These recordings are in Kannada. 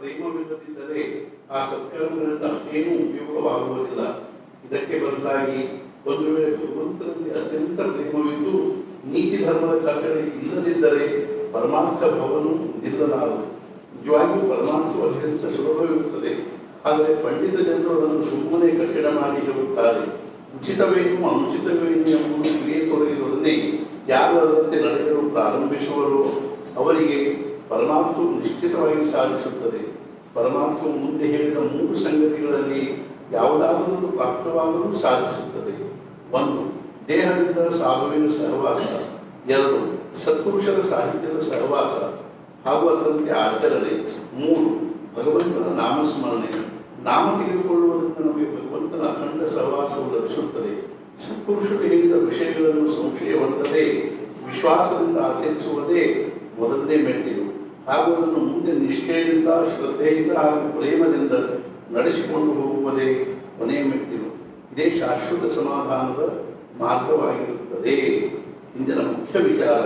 ಪ್ರೇಮವಿಲ್ಲದಿದ್ದರೆ ಆ ಸತ್ಕರ್ಮಗಳಿಂದ ಅಷ್ಟೇನೂ ಉಪಯೋಗವಾಗುವುದಿಲ್ಲ. ಇದಕ್ಕೆ ಬದಲಾಗಿ ಒಂದು ವೇಳೆ ಭಗವಂತನಲ್ಲಿ ಅತ್ಯಂತ ಪ್ರೇಮವಿದ್ದು ನೀತಿ ಧರ್ಮದ ಕಟ್ಟಳೆ ಇಲ್ಲದಿದ್ದರೆ ಪರಮಾರ್ಥ ಭವನು ನಿಲ್ಲಲಾರದು. ನಿಜವಾಗಿಯೂ ಪರಮಾರ್ಥವು ಅತ್ಯಂತ ಸುಲಭವಿರುತ್ತದೆ. ಆದರೆ ಪಂಡಿತ ಜನರು ಅದನ್ನು ಸುಮ್ಮನೆ ಕಠಿಣ ಮಾಡಿ ಹೇಳುತ್ತಾರೆ. ಉಚಿತವೇನು ಅನುಚಿತವೇನು ಎಂಬುದು ಕ್ರಿಯೆ ತೊಡಗಿದೊಡನೆ ಯಾರು ಅದರಂತೆ ನಡೆಯಲು ಪ್ರಾರಂಭಿಸುವರೋ ಅವರಿಗೆ ಪರಮಾರ್ಥವು ನಿಶ್ಚಿತವಾಗಿ ಸಾಧಿಸುತ್ತದೆ. ಪರಮಾರ್ಥವು ಮುಂದೆ ಹೇಳಿದ 3 ಸಂಗತಿಗಳಲ್ಲಿ ಯಾವುದಾದರೂ ಪ್ರಾಪ್ತವಾದರೂ ಸಾಧಿಸುತ್ತದೆ. 1. ದೇಹದಿಂದ ಸಾಧುವಿನ ಸಹವಾಸ. 2. ಸತ್ಪುರುಷರ ಸಾಹಿತ್ಯದ ಸಹವಾಸ ಹಾಗೂ ಅದರಂತೆ ಆಚರಣೆ. 3. ಭಗವಂತನ ನಾಮಸ್ಮರಣೆ. ನಾಮ ತೆಗೆದುಕೊಳ್ಳುವುದರಿಂದ ನಮಗೆ ಭಗವಂತನ ಅಖಂಡ ಸಹವಾಸವು ಲಭಿಸುತ್ತದೆ. ಸತ್ಪುರುಷರು ಹೇಳಿದ ವಿಷಯಗಳನ್ನು ಸಂಶಯವಂತದೆ ವಿಶ್ವಾಸದಿಂದ ಆಚರಿಸುವುದೇ ಮೊದಲನೇ ಮೆಟ್ಟಿಲು. ಹಾಗೂ ಅದನ್ನು ಮುಂದೆ ನಿಷ್ಠೆಯಿಂದ, ಶ್ರದ್ಧೆಯಿಂದ ಹಾಗೂ ಪ್ರೇಮದಿಂದ ನಡೆಸಿಕೊಂಡು ಹೋಗುವುದೇ ಕೊನೆಯ ಮೆಟ್ಟಿಲು. ಇದೇ ಶಾಶ್ವತ ಸಮಾಧಾನದ ಮಾರ್ಗವಾಗಿರುತ್ತದೆ. ಇಂದಿನ ಮುಖ್ಯ ವಿಚಾರ,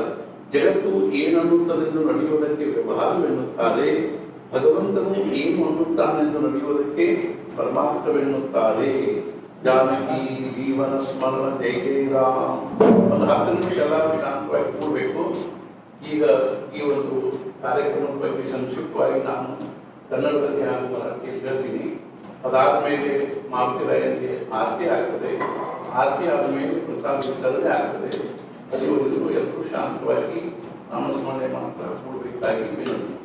ಜಗತ್ತು ಏನನ್ನುತ್ತದೆಂದು ನಡೆಯುವುದಕ್ಕೆ ವ್ಯವಹಾರವೆನ್ನುತ್ತಾರೆ, ಭಗವಂತನು ಏನು ಅನ್ನುತ್ತಾನೆಂದು ನಡೆಯುವುದಕ್ಕೆ ಪರಮಾರ್ಥವೆನ್ನುತ್ತಾರೆ. ಜಾನಕಿ ಜೀವನ ಸ್ಮರಣ ಜೈ ಜೈ ರಾಮ್. ಒಂದು 10 ನಿಮಿಷ ಎಲ್ಲರೂ ಶಾಂತವಾಗಿ ಕೂಡಬೇಕು. ಈಗ ಈ ಒಂದು ಕಾರ್ಯಕ್ರಮದ ಬಗ್ಗೆ ಸಂಕ್ಷಿಪ್ತವಾಗಿ ನಾನು ಕನ್ನಡದಲ್ಲಿ ಹಾಗೂ ಮರಾಠಿಯಲ್ಲಿ ಹೇಳ್ತೀನಿ. ಅದಾದ ಮೇಲೆ ಮಾರುತಿರಾಯನಿಗೆ ಆರತಿ ಆಗ್ತದೆ. ಆರತಿ ಆದಮೇಲೆ ಪ್ರಸಾದ ವಿತರಣೆ ಆಗ್ತದೆ. ಅಲ್ಲಿವರೆಗೂ ಎಲ್ಲರೂ ಶಾಂತವಾಗಿ ನಾಮಸ್ಮರಣೆ ಮಾತ್ರ ಕೂಡಬೇಕಾಗಿ ವಿನಂತಿ.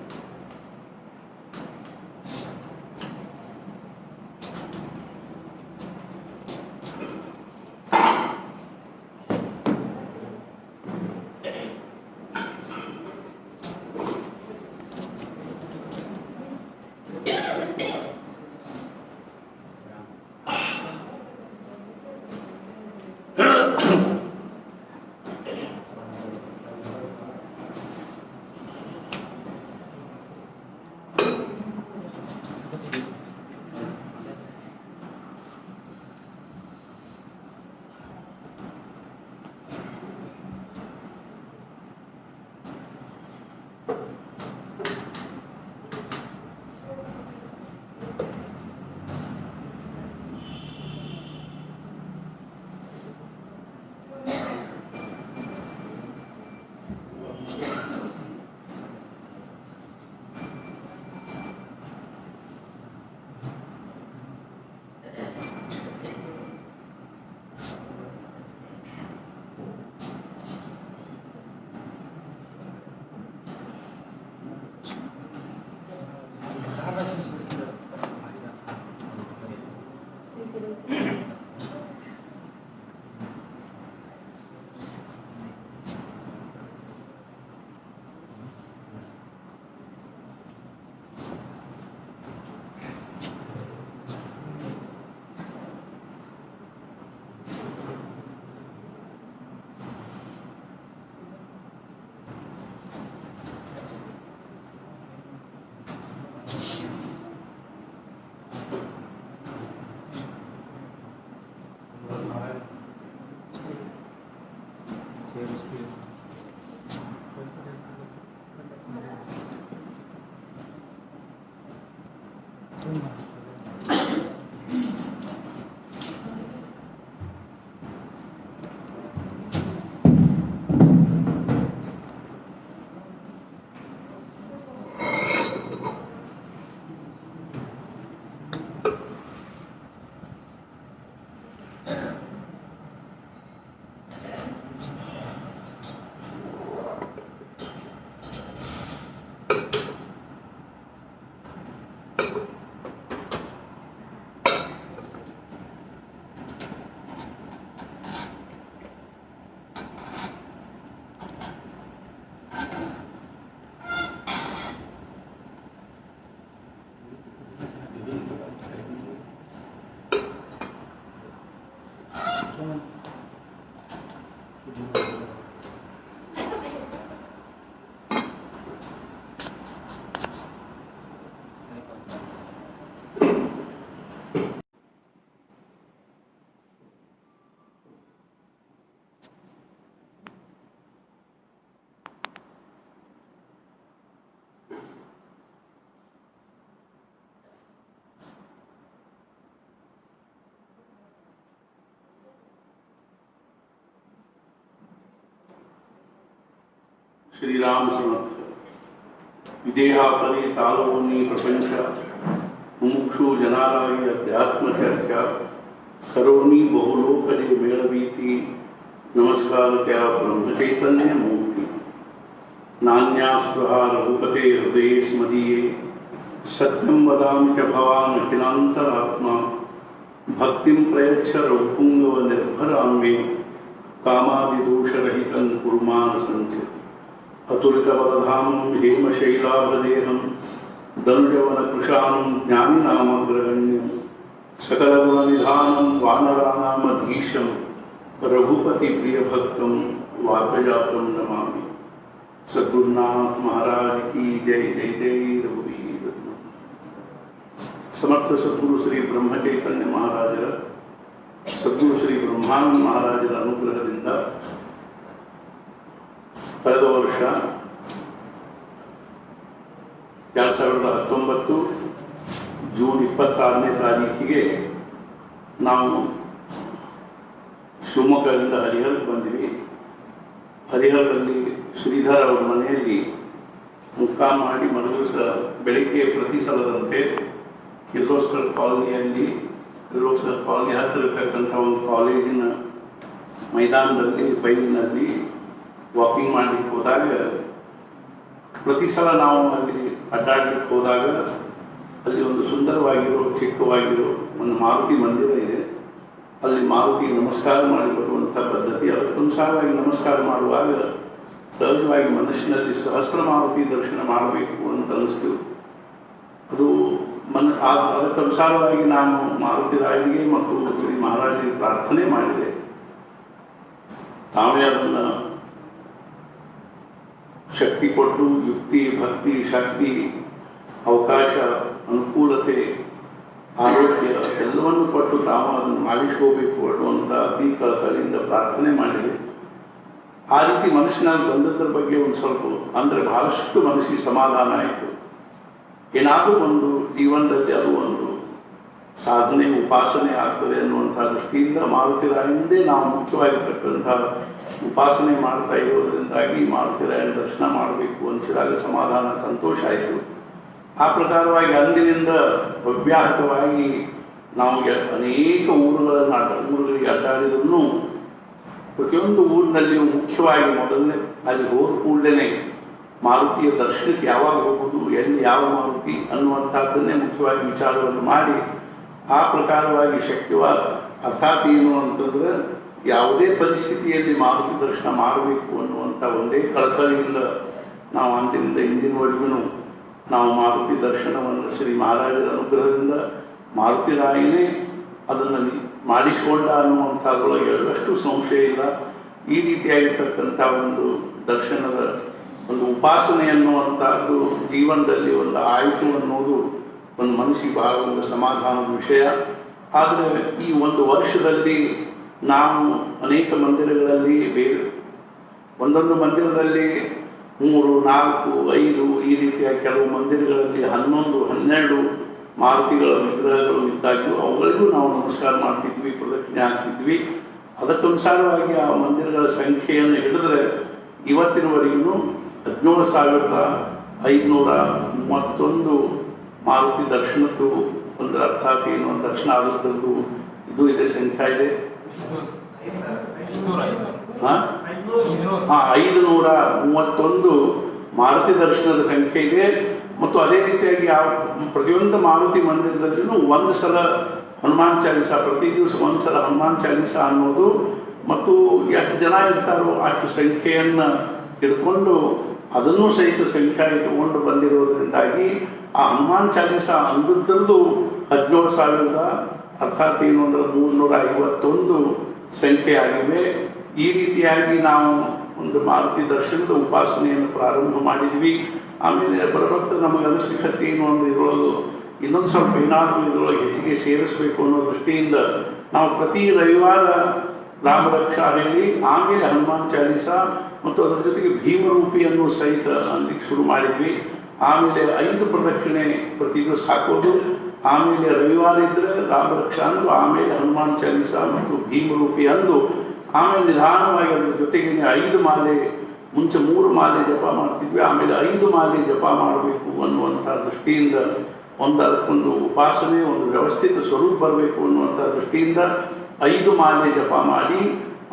श्रीराम समर्थ विदेहापरी तालवोनी प्रपंच मुमुक्षु जनाराई अध्यात्म चर्चा करोनी बहुलोकजे मेळवीति नमस्कार त्या ब्रह्म चैतन्य मूर्ति नान्या स्पृहा रघुपते हृदये स्मदीये सत्यं वदामि च भवान् अखिलान्तरात्मा भक्तिं प्रयच्छ रघुपुङ्गव निर्भरां मे कामादिदोषरहितं कुर्मान् सञ्चित् अतुलितबलधामं हेमशैलाभदेहं दनुजवनकृशानं ज्ञानिनामग्रगण्यं सकलगुणनिधानं वानराणामधीशं रघुपतिप्रियभक्तं वातजातं नमामि। सद्गुरुनाथ महाराज की जय जय जय रघुवीर। समर्थ सद्गुरु श्री ब्रह्म चैतन्य महाराजರ सद्गुरु श्री ಬ್ರಹ್ಮಾನಂದ ಮಹಾರಾಜರ ಅನುಗ್ರಹದಿಂದ ಕಳೆದ ವರ್ಷ 2019 ಜೂನ್ 26ನೇ ತಾರೀಕಿಗೆ ನಾವು ಶಿವಮೊಗ್ಗದಿಂದ ಹರಿಹರಕ್ಕೆ ಬಂದಿವಿ. ಹರಿಹರದಲ್ಲಿ ಶ್ರೀಧರ್ ಅವರ ಮನೆಯಲ್ಲಿ ಮುಕ್ಕಾಂ ಮಾಡಿ ಮರುದಿವಸ ಬೆಳಿಗ್ಗೆ ಪ್ರತಿ ಸಲದಂತೆ ಕಿರ್ಲೋಸ್ಕರ್ ಕಾಲೋನಿಯಲ್ಲಿ ಕಿರ್ಲೋಸ್ಕರ್ ಕಾಲೋನಿ ಹತ್ತಿರ ಇರತಕ್ಕಂಥ ಒಂದು ಕಾಲೇಜಿನ ಮೈದಾನದಲ್ಲಿ ಬೈಲಿನಲ್ಲಿ ವಾಕಿಂಗ್ ಮಾಡಲಿಕ್ಕೆ ಹೋದಾಗ ಪ್ರತಿ ಸಲ ನಾವು ಅಲ್ಲಿ ಅಡ್ಡಾಡಲಿಕ್ಕೆ ಹೋದಾಗ ಅಲ್ಲಿ ಒಂದು ಸುಂದರವಾಗಿರೋ ಚಿಕ್ಕವಾಗಿರೋ ಒಂದು ಮಾರುತಿ ಮಂದಿರ ಇದೆ. ಅಲ್ಲಿ ಮಾರುತಿ ನಮಸ್ಕಾರ ಮಾಡಿ ಬರುವಂಥ ಪದ್ಧತಿ. ಅದಕ್ಕನುಸಾರವಾಗಿ ನಮಸ್ಕಾರ ಮಾಡುವಾಗ ಸಹಜವಾಗಿ ಮನುಷ್ಯನಲ್ಲಿ ಸಹಸ್ರ ಮಾರುತಿ ದರ್ಶನ ಮಾಡಬೇಕು ಅಂತ ಅನಿಸ್ತು. ಅದು ಅದಕ್ಕನುಸಾರವಾಗಿ ನಾನು ಮಾರುತಿ ರಾಯನಿಗೆ ಮತ್ತು ಶ್ರೀ ಮಹಾರಾಜರಿಗೆ ಪ್ರಾರ್ಥನೆ ಮಾಡಿದೆ. ತಾವೇ ಅದನ್ನು ಶಕ್ತಿ ಕೊಟ್ಟು ಯುಕ್ತಿ ಭಕ್ತಿ ಶಕ್ತಿ ಅವಕಾಶ ಅನುಕೂಲತೆ ಆರೋಗ್ಯ ಎಲ್ಲವನ್ನು ಕೊಟ್ಟು ತಾವು ಅದನ್ನು ಮಾಡಿಸ್ಕೋಬೇಕು ಅನ್ನುವಂಥ ಅತಿ ಕಳಕಳಿಯಿಂದ ಪ್ರಾರ್ಥನೆ ಮಾಡಿದೆ. ಆ ರೀತಿ ಮನುಷ್ಯನಲ್ಲಿ ಬಂದದ್ರ ಬಗ್ಗೆ ಒಂದು ಸ್ವಲ್ಪ ಅಂದರೆ ಬಹಳಷ್ಟು ಮನಸ್ಸಿಗೆ ಸಮಾಧಾನ ಆಯಿತು. ಏನಾದರೂ ಒಂದು ಜೀವನದಲ್ಲಿ ಅದು ಒಂದು ಸಾಧನೆ ಉಪಾಸನೆ ಆಗ್ತದೆ ಅನ್ನುವಂಥ ದೃಷ್ಟಿಯಿಂದ ಮಾರುತಿರಾಯಂದೇ ನಾವು ಮುಖ್ಯವಾಗಿರ್ತಕ್ಕಂಥ ಉಪಾಸನೆ ಮಾಡ್ತಾ ಇರೋದ್ರಿಂದಾಗಿ ಮಾರುತಿರಾಯನ ದರ್ಶನ ಮಾಡಬೇಕು ಅನಿಸಿದಾಗ ಸಮಾಧಾನ ಸಂತೋಷ ಆಯಿತು. ಆ ಪ್ರಕಾರವಾಗಿ ಅಂದಿನಿಂದ ಅವ್ಯಾಹತವಾಗಿ ನಾವು ಅನೇಕ ಊರುಗಳಿಗೆ ಅಡ್ಡಾಡಿದ್ರೂ ಪ್ರತಿಯೊಂದು ಊರಿನಲ್ಲಿಯೂ ಮುಖ್ಯವಾಗಿ ಮೊದಲನೇ ಅಲ್ಲಿ ಹೋದ ಕೂಡಲೇ ಮಾರುತಿಯ ದರ್ಶನಕ್ಕೆ ಯಾವಾಗ ಹೋಗುವುದು, ಎಲ್ಲಿ ಯಾವ ಮಾರುತಿ ಅನ್ನುವಂಥದ್ದನ್ನೇ ಮುಖ್ಯವಾಗಿ ವಿಚಾರವನ್ನು ಮಾಡಿ ಆ ಪ್ರಕಾರವಾಗಿ ಶಕ್ಯವಾದ ಅರ್ಥಾತ್ ಏನು ಅಂತಂದ್ರೆ ಯಾವುದೇ ಪರಿಸ್ಥಿತಿಯಲ್ಲಿ ಮಾರುತಿ ದರ್ಶನ ಮಾಡಬೇಕು ಅನ್ನುವಂಥ ಒಂದೇ ಕಳಕಳಿಯಿಂದ ನಾವು ಅಂದಿನಿಂದ ಇಂದಿನವರೆಗೂ ನಾವು ಮಾರುತಿ ದರ್ಶನವನ್ನು ಶ್ರೀ ಮಹಾರಾಜರ ಅನುಗ್ರಹದಿಂದ ಮಾರುತಿರಾಯನೇ ಅದನ್ನು ಮಾಡಿಸಿಕೊಂಡ ಅನ್ನುವಂಥದ್ರೊಳಗೆ ಅಷ್ಟು ಸಂಶಯ ಇಲ್ಲ. ಈ ರೀತಿಯಾಗಿರ್ತಕ್ಕಂಥ ಒಂದು ದರ್ಶನದ ಒಂದು ಉಪಾಸನೆ ಅನ್ನುವಂಥದ್ದು ಜೀವನದಲ್ಲಿ ಒಂದು ಆಯಿತು ಅನ್ನೋದು ಒಂದು ಮನಸ್ಸಿಗೆ ಬಹಳ ಒಂದು ಸಮಾಧಾನದ ವಿಷಯ. ಆದರೆ ಈ ಒಂದು ವರ್ಷದಲ್ಲಿ ನಾವು ಅನೇಕ ಮಂದಿರಗಳಲ್ಲಿ ಬೇರೆ ಒಂದೊಂದು ಮಂದಿರದಲ್ಲಿ 3, 4, 5 ಈ ರೀತಿಯ ಕೆಲವು ಮಂದಿರಗಳಲ್ಲಿ 11, 12 ಮಾರುತಿಗಳ ವಿಗ್ರಹಗಳು ಇದ್ದಾಗ್ಯೂ ಅವುಗಳಿಗೂ ನಾವು ನಮಸ್ಕಾರ ಮಾಡ್ತಿದ್ವಿ, ಪ್ರದಕ್ಷಿಣೆ ಆಗ್ತಿದ್ವಿ. ಅದಕ್ಕನುಸಾರವಾಗಿ ಆ ಮಂದಿರಗಳ ಸಂಖ್ಯೆಯನ್ನು ಹಿಡಿದ್ರೆ ಇವತ್ತಿನವರೆಗೂ 17,531 ಮಾರುತಿ ದರ್ಶನದ್ದು ಒಂದು ಅರ್ಥಾತ್ ಏನು ದರ್ಶನ ಆಗುತ್ತದ್ದು ಇದು ಇದೆ ಸಂಖ್ಯೆ ಇದೆ. 531 ಮಾರುತಿ ದರ್ಶನದ ಸಂಖ್ಯೆ ಇದೆ. ಮತ್ತು ಅದೇ ರೀತಿಯಾಗಿ ಪ್ರತಿಯೊಂದು ಮಾರುತಿ ಮಂದಿರದಲ್ಲಿಯೂ ಒಂದು ಸಲ ಹನುಮಾನ್ ಚಾಲೀಸ, ಪ್ರತಿ ದಿವಸ ಒಂದು ಸಲ ಹನುಮಾನ್ ಚಾಲೀಸ ಅನ್ನೋದು ಮತ್ತು ಎಷ್ಟು ಜನ ಇರ್ತಾರೋ ಅಷ್ಟು ಸಂಖ್ಯೆಯನ್ನು ಹಿಡ್ಕೊಂಡು ಅದನ್ನೂ ಸಹಿತ ಸಂಖ್ಯೆ ಇಟ್ಟುಕೊಂಡು ಬಂದಿರೋದ್ರಿಂದಾಗಿ ಆ ಹನುಮಾನ್ ಚಾಲೀಸ ಅಂದದ್ದು 17,000 ಅರ್ಥಾತ್ ಏನು ಅಂದ್ರೆ 351 ಸಂಖ್ಯೆ ಆಗಿವೆ. ಈ ರೀತಿಯಾಗಿ ನಾವು ಒಂದು ಮಾರುತಿ ದರ್ಶನದ ಉಪಾಸನೆಯನ್ನು ಪ್ರಾರಂಭ ಮಾಡಿದ್ವಿ. ಆಮೇಲೆ ಬರಬರ್ತ ನಮಗೆ ಅನಿಸ್ಲಿಕ್ಕೆ ಏನು ಅಂದ್ರೆ ಇದರೊಳಗೆ ಇನ್ನೊಂದು ಸ್ವಲ್ಪ ಏನಾದರೂ ಇದರೊಳಗೆ ಹೆಚ್ಚಿಗೆ ಸೇರಿಸಬೇಕು ಅನ್ನೋ ದೃಷ್ಟಿಯಿಂದ ನಾವು ಪ್ರತಿ ರವಿವಾರ ರಾಮರಕ್ಷಾ ಹೇಳಿ ಆಮೇಲೆ ಹನುಮಾನ್ ಚಾಲೀಸ ಮತ್ತು ಅದರ ಜೊತೆಗೆ ಭೀಮರೂಪಿಯನ್ನು ಸಹಿತ ಅನ್ಲಿಕ್ಕೆ ಶುರು ಮಾಡಿದ್ವಿ. ಆಮೇಲೆ 5 ಪ್ರದಕ್ಷಿಣೆ ಪ್ರತಿ ದಿವಸ ಹಾಕೋದು, ಆಮೇಲೆ ರವಿವಾರ ಇದ್ದರೆ ರಾಮರಕ್ಷಾ ಅಂದು, ಆಮೇಲೆ ಹನುಮಾನ್ ಚಾಲೀಸ ಮತ್ತು ಭೀಮರೂಪಿ ಅಂದು, ಆಮೇಲೆ ನಿಧಾನವಾಗಿ ಅದರ ಜೊತೆಗೆ 5 ಮಾಲೆ ಮುಂಚೆ 3 ಮಾಲೆ ಜಪ ಮಾಡ್ತಿದ್ವಿ, ಆಮೇಲೆ 5 ಮಾಲೆ ಜಪ ಮಾಡಬೇಕು ಅನ್ನುವಂಥ ದೃಷ್ಟಿಯಿಂದ ಅದಕ್ಕೊಂದು ಉಪಾಸನೆ, ಒಂದು ವ್ಯವಸ್ಥಿತ ಸ್ವರೂಪ ಬರಬೇಕು ಅನ್ನುವಂಥ ದೃಷ್ಟಿಯಿಂದ 5 ಮಾಲೆ ಜಪ ಮಾಡಿ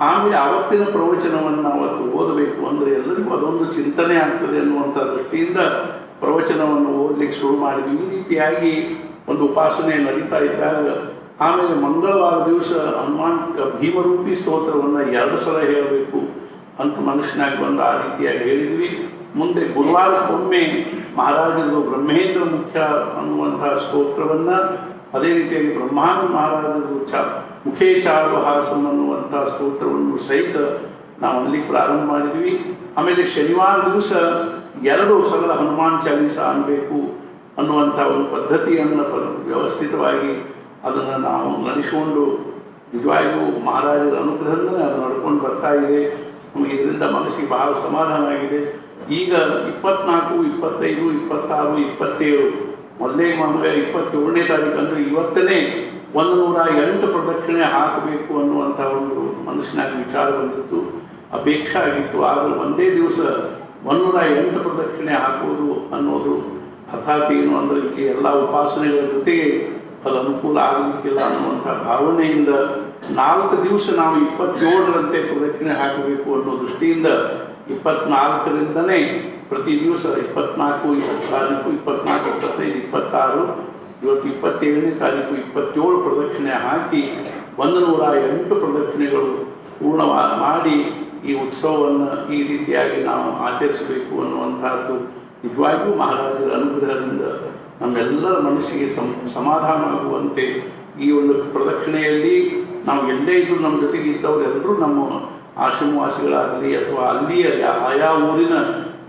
ಆಮೇಲೆ ಆವತ್ತಿನ ಪ್ರವಚನವನ್ನು ಅವತ್ತು ಓದಬೇಕು ಅಂದರೆ ಎಲ್ಲರಿಗೂ ಅದೊಂದು ಚಿಂತನೆ ಆಗ್ತದೆ ಅನ್ನುವಂಥ ದೃಷ್ಟಿಯಿಂದ ಪ್ರವಚನವನ್ನು ಓದಲಿಕ್ಕೆ ಶುರು ಮಾಡಿದ್ವಿ. ಈ ರೀತಿಯಾಗಿ ಒಂದು ಉಪಾಸನೆ ನಡೀತಾ ಇದ್ದಾಗ ಆಮೇಲೆ ಮಂಗಳವಾರ ದಿವಸ ಹನುಮಾನ್ ಭೀಮರೂಪಿ ಸ್ತೋತ್ರವನ್ನು 2 ಸಲ ಹೇಳಬೇಕು ಅಂತ ಮನುಷ್ಯನಾಗಿ ಬಂದು ಆ ರೀತಿಯಾಗಿ ಹೇಳಿದ್ವಿ. ಮುಂದೆ ಗುರುವಾರಕ್ಕೊಮ್ಮೆ ಮಹಾರಾಜರು ಬ್ರಹ್ಮೇಂದ್ರ ಮುಖ್ಯ ಅನ್ನುವಂಥ ಸ್ತೋತ್ರವನ್ನು, ಅದೇ ರೀತಿಯಾಗಿ ಬ್ರಹ್ಮಾನಂದ ಮಹಾರಾಜರು ಮುಖೇ ಚಾರುಹಾಸಂ ಅನ್ನುವಂಥ ಸ್ತೋತ್ರವನ್ನು ಸಹಿತ ನಾವು ಅಲ್ಲಿ ಪ್ರಾರಂಭ ಮಾಡಿದ್ವಿ. ಆಮೇಲೆ ಶನಿವಾರ ದಿವಸ 2 ಸಲ ಹನುಮಾನ್ ಚಾಲೀಸ ಅನ್ಬೇಕು ಅನ್ನುವಂಥ ಒಂದು ಪದ್ಧತಿಯನ್ನು ವ್ಯವಸ್ಥಿತವಾಗಿ ಅದನ್ನು ನಾವು ನಡೆಸಿಕೊಂಡು ನಿಜವಾಗಿಯೂ ಮಹಾರಾಜರ ಅನುಗ್ರಹದಿಂದ ಅದು ನಡ್ಕೊಂಡು ಬರ್ತಾ ಇದೆ. ನಮಗೆ ಇದರಿಂದ ಮನಸ್ಸಿಗೆ ಬಹಳ ಸಮಾಧಾನ ಆಗಿದೆ. ಈಗ 24, 25, 26, 27 ಮೊದಲೇ ನಮಗೆ 27ನೇ ತಾರೀಕು ಅಂದರೆ ಇವತ್ತನೇ 108 ಪ್ರದಕ್ಷಿಣೆ ಹಾಕಬೇಕು ಅನ್ನುವಂಥ ಒಂದು ಮನಸ್ಸಿನಾಗಿ ವಿಚಾರ ಬಂದಿತ್ತು, ಅಪೇಕ್ಷೆ ಆಗಿತ್ತು. ಆದರೆ ಒಂದೇ ದಿವಸ 108 ಪ್ರದಕ್ಷಿಣೆ ಹಾಕುವುದು ಅನ್ನೋದು ಅರ್ಥಾತ್ ಏನು ಅಂದರೆ ಇಲ್ಲಿ ಎಲ್ಲ ಉಪಾಸನೆಗಳ ಜೊತೆಗೆ ಅದು ಅನುಕೂಲ ಆಗಲಿಕ್ಕಿಲ್ಲ ಅನ್ನುವಂಥ ಭಾವನೆಯಿಂದ 4 ದಿವಸ ನಾವು 27ರಂತೆ ಪ್ರದಕ್ಷಿಣೆ ಹಾಕಬೇಕು ಅನ್ನೋ ದೃಷ್ಟಿಯಿಂದ 24ರಿಂದನೇ ಪ್ರತಿ ದಿವಸ 24, 24, 25, 26, ಇವತ್ತು 27ನೇ ತಾರೀಕು 27 ಪ್ರದಕ್ಷಿಣೆ ಹಾಕಿ 108 ಪ್ರದಕ್ಷಿಣೆಗಳು ಪೂರ್ಣ ಮಾಡಿ ಈ ಉತ್ಸವವನ್ನು ಈ ರೀತಿಯಾಗಿ ನಾವು ಆಚರಿಸಬೇಕು ಅನ್ನುವಂಥದ್ದು ನಿಜವಾಗಿಯೂ ಮಹಾರಾಜರ ಅನುಗ್ರಹದಿಂದ ನಮ್ಮೆಲ್ಲರ ಮನಸ್ಸಿಗೆ ಸಮಾಧಾನವಾಗುವಂತೆ ಈ ಒಂದು ಪ್ರದಕ್ಷಿಣೆಯಲ್ಲಿ ನಾವು ಎಲ್ಲೇ ಇದ್ದರೂ ನಮ್ಮ ಜೊತೆಗೆ ಇದ್ದವರೆಲ್ಲರೂ ನಮ್ಮ ಆಶ್ರಮವಾಸಿಗಳಾಗಲಿ ಅಥವಾ ಅಲ್ಲಿಯ ಆಯಾ ಊರಿನ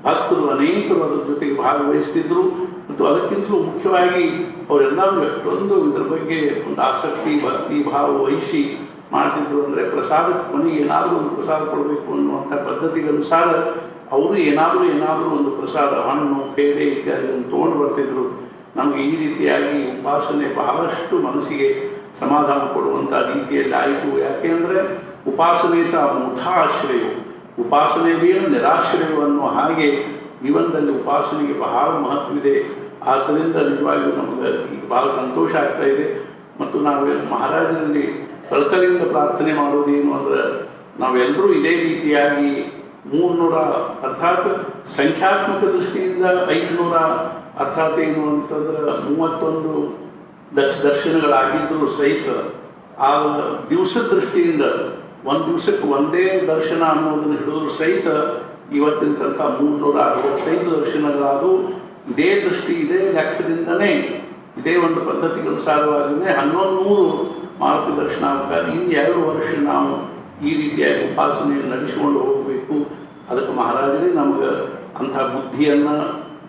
ಭಕ್ತರು ಅನೇಕರು ಅದರ ಜೊತೆಗೆ ಭಾಗವಹಿಸ್ತಿದ್ರು. ಮತ್ತು ಅದಕ್ಕಿಂತಲೂ ಮುಖ್ಯವಾಗಿ ಅವರೆಲ್ಲರೂ ಎಷ್ಟೊಂದು ಇದರ ಬಗ್ಗೆ ಒಂದು ಆಸಕ್ತಿ, ಭಕ್ತಿ, ಭಾವ ವಹಿಸಿ ಮಾಡ್ತಿದ್ರು. ಅಂದರೆ ಪ್ರಸಾದ ಕೊನೆಗೆ ಏನಾದರೂ ಒಂದು ಪ್ರಸಾದ ಕೊಡಬೇಕು ಅನ್ನುವಂಥ ಪದ್ಧತಿಗೆ ಅನುಸಾರ ಅವರು ಏನಾದರೂ ಒಂದು ಪ್ರಸಾದ, ಹಣ್ಣು, ಪೇಡೆ ಇತ್ಯಾದಿಗಳನ್ನು ತೊಗೊಂಡು ಬರ್ತಿದ್ರು. ನಮಗೆ ಈ ರೀತಿಯಾಗಿ ಉಪಾಸನೆ ಬಹಳಷ್ಟು ಮನಸ್ಸಿಗೆ ಸಮಾಧಾನ ಕೊಡುವಂಥ ರೀತಿಯಲ್ಲಿ ಆಯಿತು. ಯಾಕೆಂದರೆ ಉಪಾಸನೆ ಚ ಮುಠಾಶ್ರಯವು, ಉಪಾಸನೆ ವೀಣ ನಿರಾಶ್ರಯವು ಅನ್ನೋ ಹಾಗೆ ಜೀವನದಲ್ಲಿ ಉಪಾಸನೆಗೆ ಬಹಳ ಮಹತ್ವವಿದೆ. ಆದ್ದರಿಂದ ನಿಜವಾಗಿಯೂ ನಮಗೆ ಈಗ ಬಹಳ ಸಂತೋಷ ಆಗ್ತಾ ಇದೆ. ಮತ್ತು ನಾವು ಮಹಾರಾಜರಲ್ಲಿ ಕಳಕಳಿಯಿಂದ ಪ್ರಾರ್ಥನೆ ಮಾಡೋದೇನು ಅಂದರೆ ನಾವೆಲ್ಲರೂ ಇದೇ ರೀತಿಯಾಗಿ 300 ಅರ್ಥಾತ್ ಸಂಖ್ಯಾತ್ಮಕ ದೃಷ್ಟಿಯಿಂದ 500 ಅರ್ಥಾತ್ ಏನು ಅಂತಂದ್ರೆ 31 ದರ್ಶನಗಳಾಗಿದ್ದರೂ ಸಹಿತ ಆ ದಿವಸದ ದೃಷ್ಟಿಯಿಂದ ಒಂದು ದಿವಸಕ್ಕೆ ಒಂದೇ ದರ್ಶನ ಅನ್ನೋದನ್ನು ಹಿಡಿದ್ರು ಸಹಿತ ಇವತ್ತಿನ ತನಕ 365 ದರ್ಶನಗಳಾದವು. ಇದೇ ದೃಷ್ಟಿ, ಇದೇ ಲೆಕ್ಕದಿಂದನೇ, ಇದೇ ಒಂದು ಪದ್ಧತಿಗೆ ಅನುಸಾರವಾಗಿಯೇ 1100 ಮಾರುತಿ ದರ್ಶನ ಆಗ್ತಾರೆ. ಇನ್ನು 2 ವರ್ಷ ನಾವು ಈ ರೀತಿಯಾಗಿ ಉಪಾಸನೆಯನ್ನು ನಡೆಸಿಕೊಂಡು ಹೋಗಬೇಕು. ಅದಕ್ಕೆ ಮಹಾರಾಜರೇ ನಮಗೆ ಅಂಥ ಬುದ್ಧಿಯನ್ನು,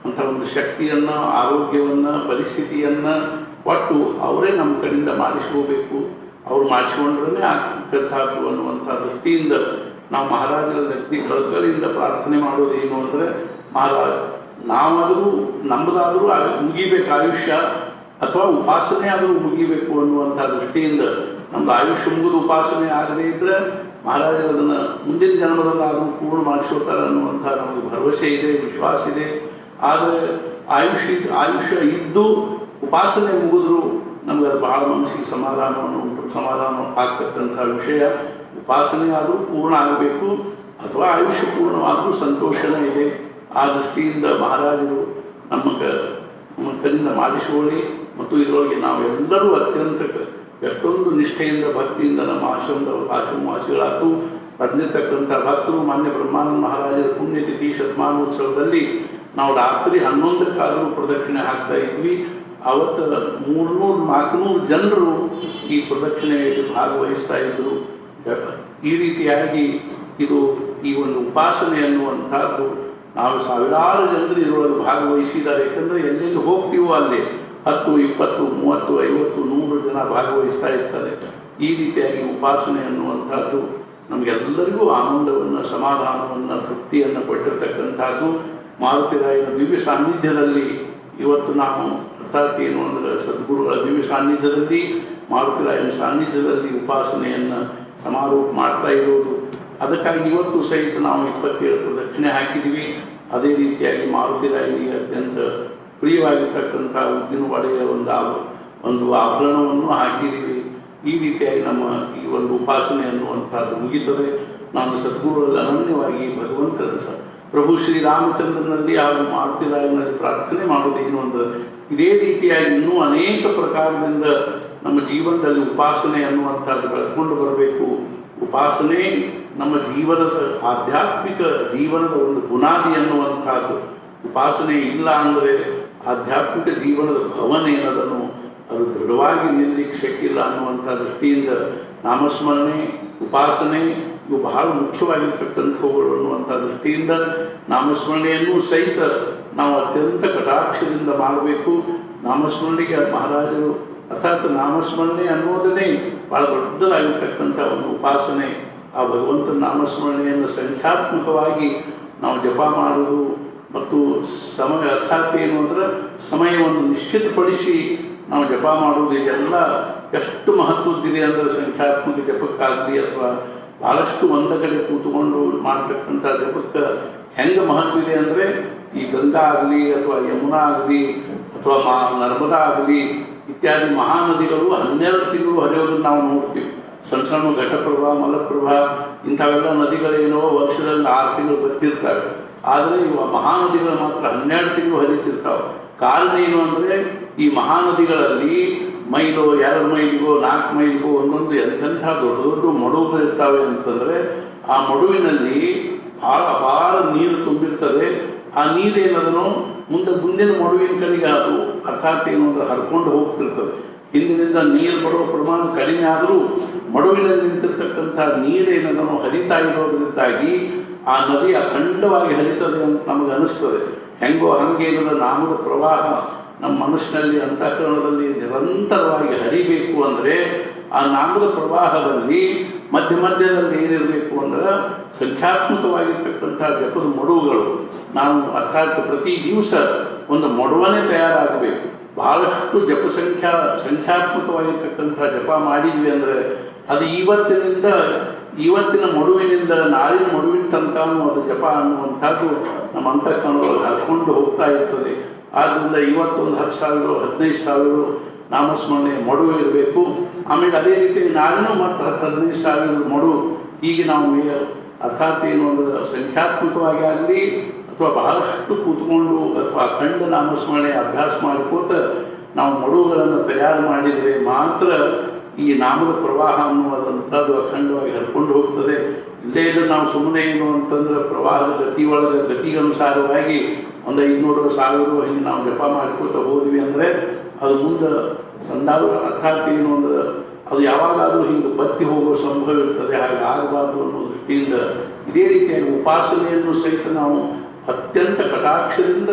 ಅಂಥ ಒಂದು ಶಕ್ತಿಯನ್ನು, ಆರೋಗ್ಯವನ್ನು, ಪರಿಸ್ಥಿತಿಯನ್ನು ಒಟ್ಟು ಅವರೇ ನಮ್ಮ ಕಡೆಯಿಂದ ಮಾಡಿಸ್ಕೋಬೇಕು. ಅವ್ರು ಮಾಡಿಸ್ಕೊಂಡ್ರೇ ಆಗ್ತಕ್ಕಂಥದ್ದು ಅನ್ನುವಂಥ ದೃಷ್ಟಿಯಿಂದ ನಾವು ಮಹಾರಾಜರ ವ್ಯಕ್ತಿ ಕಳಕಳಿಯಿಂದ ಪ್ರಾರ್ಥನೆ ಮಾಡೋದೇನು ಅಂದರೆ, ಮಹಾರಾಜ ನಾವಾದರೂ ನಮ್ಮದಾದರೂ ಮುಗಿಬೇಕು ಆಯುಷ್ಯ, ಅಥವಾ ಉಪಾಸನೆ ಆದರೂ ಮುಗಿಬೇಕು ಅನ್ನುವಂಥ ದೃಷ್ಟಿಯಿಂದ ನಮ್ದು ಆಯುಷ್ಯ ಮುಗಿದು ಉಪಾಸನೆ ಆಗದೇ ಇದ್ದರೆ ಮಹಾರಾಜರು ಅದನ್ನು ಮುಂದಿನ ಜನ್ಮದಲ್ಲಾದರೂ ಪೂರ್ಣ ಮಾಡಿಸೋತಾರೆ ಅನ್ನುವಂಥ ನಮಗೆ ಭರವಸೆ ಇದೆ, ವಿಶ್ವಾಸ ಇದೆ. ಆದರೆ ಆಯುಷ್ಯ ಇದ್ದು ಉಪಾಸನೆ ಮುಗಿದ್ರು ನಮಗೆ ಅದು ಬಹಳ ಮನಸ್ಸಿಗೆ ಸಮಾಧಾನ ಆಗ್ತಕ್ಕಂಥ ವಿಷಯ. ಉಪಾಸನೆ ಆದರೂ ಪೂರ್ಣ ಆಗಬೇಕು, ಅಥವಾ ಆಯುಷ್ಯ ಪೂರ್ಣವಾದರೂ ಸಂತೋಷನೇ ಇದೆ. ಆ ದೃಷ್ಟಿಯಿಂದ ಮಹಾರಾಜರು ನಮ್ಮ ಕಡೆಯಿಂದ ಮಾಡಿಸಿಕೊಳ್ಳಿ. ಮತ್ತು ಇದರೊಳಗೆ ನಾವೆಲ್ಲರೂ ಅತ್ಯಂತ ಎಷ್ಟೊಂದು ನಿಷ್ಠೆಯಿಂದ, ಭಕ್ತಿಯಿಂದ ನಮ್ಮ ಆಶ್ರಮವಾಸಿಗಳಾದರೂ ಬಂದಿರತಕ್ಕಂಥ ಭಕ್ತರು ಮಾನ್ಯ ಬ್ರಹ್ಮಾನಂದ ಮಹಾರಾಜರ ಪುಣ್ಯತಿಥಿ ಶತಮಾನೋತ್ಸವದಲ್ಲಿ ನಾವು ರಾತ್ರಿ 11ಕ್ಕಾದರೂ ಪ್ರದಕ್ಷಿಣೆ ಹಾಕ್ತಾ ಇದ್ವಿ. ಅವತ್ತು 300-400 ಜನರು ಈ ಪ್ರದಕ್ಷಿಣೆಯಲ್ಲಿ ಭಾಗವಹಿಸ್ತಾ ಇದ್ದರು. ಈ ರೀತಿಯಾಗಿ ಈ ಒಂದು ಉಪಾಸನೆ ಅನ್ನುವಂಥದ್ದು ನಾವು ಸಾವಿರಾರು ಜನರು ಇದರೊಳಗೆ ಭಾಗವಹಿಸಿದ್ದಾರೆ. ಯಾಕಂದರೆ ಎಲ್ಲೆಲ್ಲಿ ಹೋಗ್ತೀವೋ ಅಲ್ಲಿ 10, 20, 30, 50, 100 ಜನ ಭಾಗವಹಿಸ್ತಾ ಇರ್ತಾರೆ. ಈ ರೀತಿಯಾಗಿ ಉಪಾಸನೆ ಅನ್ನುವಂಥದ್ದು ನಮಗೆಲ್ಲರಿಗೂ ಆನಂದವನ್ನು, ಸಮಾಧಾನವನ್ನು, ತೃಪ್ತಿಯನ್ನು ಕೊಟ್ಟಿರ್ತಕ್ಕಂಥದ್ದು. ಮಾರುತಿರಾಯನ ದಿವ್ಯ ಸಾನ್ನಿಧ್ಯದಲ್ಲಿ ಇವತ್ತು ನಾವು ಅರ್ಥಾತ್ ಏನು ಅಂದರೆ ಸದ್ಗುರುಗಳ ದಿವ್ಯ ಸಾನ್ನಿಧ್ಯದಲ್ಲಿ, ಮಾರುತಿರಾಯನ ಸಾನ್ನಿಧ್ಯದಲ್ಲಿ ಉಪಾಸನೆಯನ್ನು ಸಮಾರೋಪ ಮಾಡ್ತಾ ಇರೋದು. ಅದಕ್ಕಾಗಿ ಇವತ್ತು ಸಹಿತ ನಾವು 27 ಪ್ರದಕ್ಷಿಣೆ ಹಾಕಿದ್ದೀವಿ. ಅದೇ ರೀತಿಯಾಗಿ ಮಾರುತಿರಾಯನಿಗೆ ಅತ್ಯಂತ ಪ್ರಿಯವಾಗಿರ್ತಕ್ಕಂಥ ಉದ್ದಿನ ವಡೆಯ ಒಂದು ಆಭರಣವನ್ನು ಹಾಕಿದ್ದೀವಿ. ಈ ರೀತಿಯಾಗಿ ನಮ್ಮ ಈ ಒಂದು ಉಪಾಸನೆ ಅನ್ನುವಂಥದ್ದು ಮುಗಿತದೆ. ನಾನು ಸದ್ಗುರುಗಳಲ್ಲಿ ಅನನ್ಯವಾಗಿ ಭಗವಂತನ ಪ್ರಭು ಶ್ರೀರಾಮಚಂದ್ರನಲ್ಲಿ ಹಾಗೂ ಮಾರುತಿರಾಯನಲ್ಲಿ ಪ್ರಾರ್ಥನೆ ಮಾಡೋದೇನು ಅಂದರೆ, ಇದೇ ರೀತಿಯಾಗಿ ಇನ್ನೂ ಅನೇಕ ಪ್ರಕಾರದಿಂದ ನಮ್ಮ ಜೀವನದಲ್ಲಿ ಉಪಾಸನೆ ಅನ್ನುವಂಥದ್ದು ಬೆಳೆದುಕೊಂಡು ಬರಬೇಕು. ಉಪಾಸನೆ ನಮ್ಮ ಜೀವನದ ಆಧ್ಯಾತ್ಮಿಕ ಜೀವನದ ಒಂದು ಬುನಾದಿ ಅನ್ನುವಂಥದ್ದು. ಉಪಾಸನೆ ಇಲ್ಲ ಅಂದರೆ ಆಧ್ಯಾತ್ಮಿಕ ಜೀವನದ ಭವನ ಏನದನ್ನು ಅದು ದೃಢವಾಗಿ ನಿಲ್ಲಲಿಕ್ಕೆ ಶಕ್ತಿಲ್ಲ ಅನ್ನುವಂಥ ದೃಷ್ಟಿಯಿಂದ ನಾಮಸ್ಮರಣೆ, ಉಪಾಸನೆ ಇವು ಬಹಳ ಮುಖ್ಯವಾಗಿರ್ತಕ್ಕಂಥವುಗಳು ಅನ್ನುವಂಥ ದೃಷ್ಟಿಯಿಂದ ನಾಮಸ್ಮರಣೆಯನ್ನು ಸಹಿತ ನಾವು ಅತ್ಯಂತ ಕಟಾಕ್ಷದಿಂದ ಮಾಡಬೇಕು. ನಾಮಸ್ಮರಣೆಗೆ ಮಹಾರಾಜರು ಅರ್ಥಾತ್ ನಾಮಸ್ಮರಣೆ ಅನ್ನೋದನ್ನೇ ಬಹಳ ದೊಡ್ಡದಾಗಿರ್ತಕ್ಕಂಥ ಒಂದು ಉಪಾಸನೆ. ಆ ಭಗವಂತನ ನಾಮಸ್ಮರಣೆಯನ್ನು ಸಂಖ್ಯಾತ್ಮಕವಾಗಿ ನಾವು ಜಪ ಮಾಡುವುದು ಮತ್ತು ಸಮಯ ಅರ್ಥಾತ್ ಏನು ಅಂದರೆ ಸಮಯವನ್ನು ನಿಶ್ಚಿತಪಡಿಸಿ ನಾವು ಜಪ ಮಾಡುವುದು, ಇದೆಲ್ಲ ಎಷ್ಟು ಮಹತ್ವದ್ದಿದೆ ಅಂದರೆ ಸಂಖ್ಯಾತ್ಮಕ ಜಪಕ್ಕಾಗಲಿ ಅಥವಾ ಭಾಳಷ್ಟು ಒಂದ ಕಡೆ ಕೂತ್ಕೊಂಡು ಮಾಡ್ತಕ್ಕಂಥ ಜಪಕ್ಕೆ ಹೆಂಗೆ ಮಹತ್ವ ಇದೆ ಅಂದರೆ, ಈ ಗಂಗಾ ಆಗಲಿ ಅಥವಾ ಯಮುನಾ ಆಗಲಿ ಅಥವಾ ನರ್ಮದಾ ಆಗಲಿ ಇತ್ಯಾದಿ ಮಹಾನದಿಗಳು 12 ತಿಂಗಳು ಹರಿಯೋದನ್ನು ನಾವು ನೋಡ್ತೀವಿ. ಸಣ್ಣ ಸಣ್ಣ ಘಟಪ್ರಭಾ, ಮಲಪ್ರಭಾ ಇಂಥವೆಲ್ಲ ನದಿಗಳೇನೋ ವರ್ಷದಲ್ಲಿ 6 ತಿಂಗಳು ಬರ್ತಿರ್ತವೆ. ಆದರೆ ಇವು ಮಹಾನದಿಗಳು ಮಾತ್ರ 12 ತಿಂಗಳು ಹರಿತಿರ್ತಾವೆ. ಕಾರಣ ಏನು ಅಂದರೆ, ಈ ಮಹಾನದಿಗಳಲ್ಲಿ ಮೈಲೋ 2 ಮೈಲಿಗೋ 4 ಮೈಲಿಗೋ ಒಂದೊಂದು ಎಂತೆಂಥ ದೊಡ್ಡ ದೊಡ್ಡ ಮಡುಗಳು ಇರ್ತಾವೆ ಅಂತಂದರೆ, ಆ ಮಡುವಿನಲ್ಲಿ ಭಾಳ ಅಪಾರ ನೀರು ತುಂಬಿರ್ತದೆ. ಆ ನೀರೇನದನೋ ಮುಂದಿನ ಮಡುವಿನ ಕಡೆಗೆ ಅದು ಅರ್ಥಾತ್ ಏನು ಅಂದರೆ ಹರ್ಕೊಂಡು ಹೋಗ್ತಿರ್ತದೆ. ಹಿಂದಿನಿಂದ ನೀರು ಬರೋ ಪ್ರಮಾಣ ಕಡಿಮೆ ಆದರೂ ಮಡುವಿನಲ್ಲಿ ನಿಂತಿರ್ತಕ್ಕಂಥ ನೀರೇನದನೋ ಹರಿತಾ ಇರೋದ್ರಿಂದಾಗಿ ಆ ನದಿ ಅಖಂಡವಾಗಿ ಹರಿತದೆ ಅಂತ ನಮಗೆ ಅನಿಸ್ತದೆ. ಹೆಂಗೋ ಹಾಗೇನದ ನಾಮದ ಪ್ರವಾಹ ನಮ್ಮ ಮನಸ್ಸಿನಲ್ಲಿ ಅಂತಃಕರಣದಲ್ಲಿ ನಿರಂತರವಾಗಿ ಹರಿಬೇಕು ಅಂದರೆ, ಆ ನಾಮದ ಪ್ರವಾಹದಲ್ಲಿ ಮಧ್ಯದಲ್ಲಿ ಏನಿರಬೇಕು ಅಂದ್ರೆ ಸಂಖ್ಯಾತ್ಮಕವಾಗಿರ್ತಕ್ಕಂಥ ಜಪದ ಮಡುವುಗಳು. ನಾವು ಅರ್ಥಾತ್ ಪ್ರತಿ ದಿವಸ ಒಂದು ಮಡುವನೇ ತಯಾರಾಗಬೇಕು. ಬಹಳಷ್ಟು ಸಂಖ್ಯಾತ್ಮಕವಾಗಿರ್ತಕ್ಕಂಥ ಜಪ ಮಾಡಿದ್ವಿ ಅಂದರೆ ಅದು ಇವತ್ತಿನ ಮಡುವಿನಿಂದ ನಾಳಿನ ಮಡುವಿನ ತನಕನೂ ಅದು ಜಪ ಅನ್ನುವಂಥದ್ದು ನಮ್ಮ ಅಂತಃಕರಣದಲ್ಲಿ ಹರ್ಕೊಂಡು ಹೋಗ್ತಾ ಇರ್ತದೆ. ಆದ್ದರಿಂದ ಇವತ್ತೊಂದು 10,000 15,000 ನಾಮಸ್ಮರಣೆ ಮಡುವು ಇರಬೇಕು. ಆಮೇಲೆ ಅದೇ ರೀತಿ ನಾಳಿನೂ ಮತ್ತು 15,000 ಮಡುವು. ಹೀಗೆ ನಾವು ಅರ್ಥಾತ್ ಏನು ಅಂದರೆ ಸಂಖ್ಯಾತ್ಮಕವಾಗಿ ಆಗಲಿ ಅಥವಾ ಬಹಳಷ್ಟು ಕೂತ್ಕೊಂಡು ಅಥವಾ ಅಖಂಡ ನಾಮಸ್ಮರಣೆ ಅಭ್ಯಾಸ ಮಾಡಿಕೋತ ನಾವು ಮಡುವುಗಳನ್ನು ತಯಾರು ಮಾಡಿದರೆ ಮಾತ್ರ ಈ ನಾಮದ ಪ್ರವಾಹ ಅನ್ನುವಂಥದ್ದು ಅಖಂಡವಾಗಿ ಹರ್ಕೊಂಡು ಹೋಗ್ತದೆ. ಇಲ್ಲದೇ ಇದ್ರೆ ನಾವು ಸುಮ್ಮನೆ ಏನು ಅಂತಂದ್ರೆ ಪ್ರವಾಹದ ಗತಿಗನುಸಾರವಾಗಿ 500 1000 ಹಿಂಗೆ ನಾವು ಜಪ ಮಾಡ್ಕೋತ ಹೋದ್ವಿ ಅಂದರೆ ಅದು ಮುಂದೆ ಅರ್ಥಾತ್ ಏನು ಅಂದ್ರೆ ಅದು ಯಾವಾಗಾದರೂ ಹಿಂಗೆ ಬತ್ತಿ ಹೋಗೋ ಸಂಭವ ಇರ್ತದೆ. ಹಾಗೆ ಆಗಬಾರ್ದು ಅನ್ನೋ ದೃಷ್ಟಿಯಿಂದ ಇದೇ ರೀತಿಯಾಗಿ ಉಪಾಸನೆಯನ್ನು ಸಹಿತ ನಾವು ಅತ್ಯಂತ ಕಟಾಕ್ಷದಿಂದ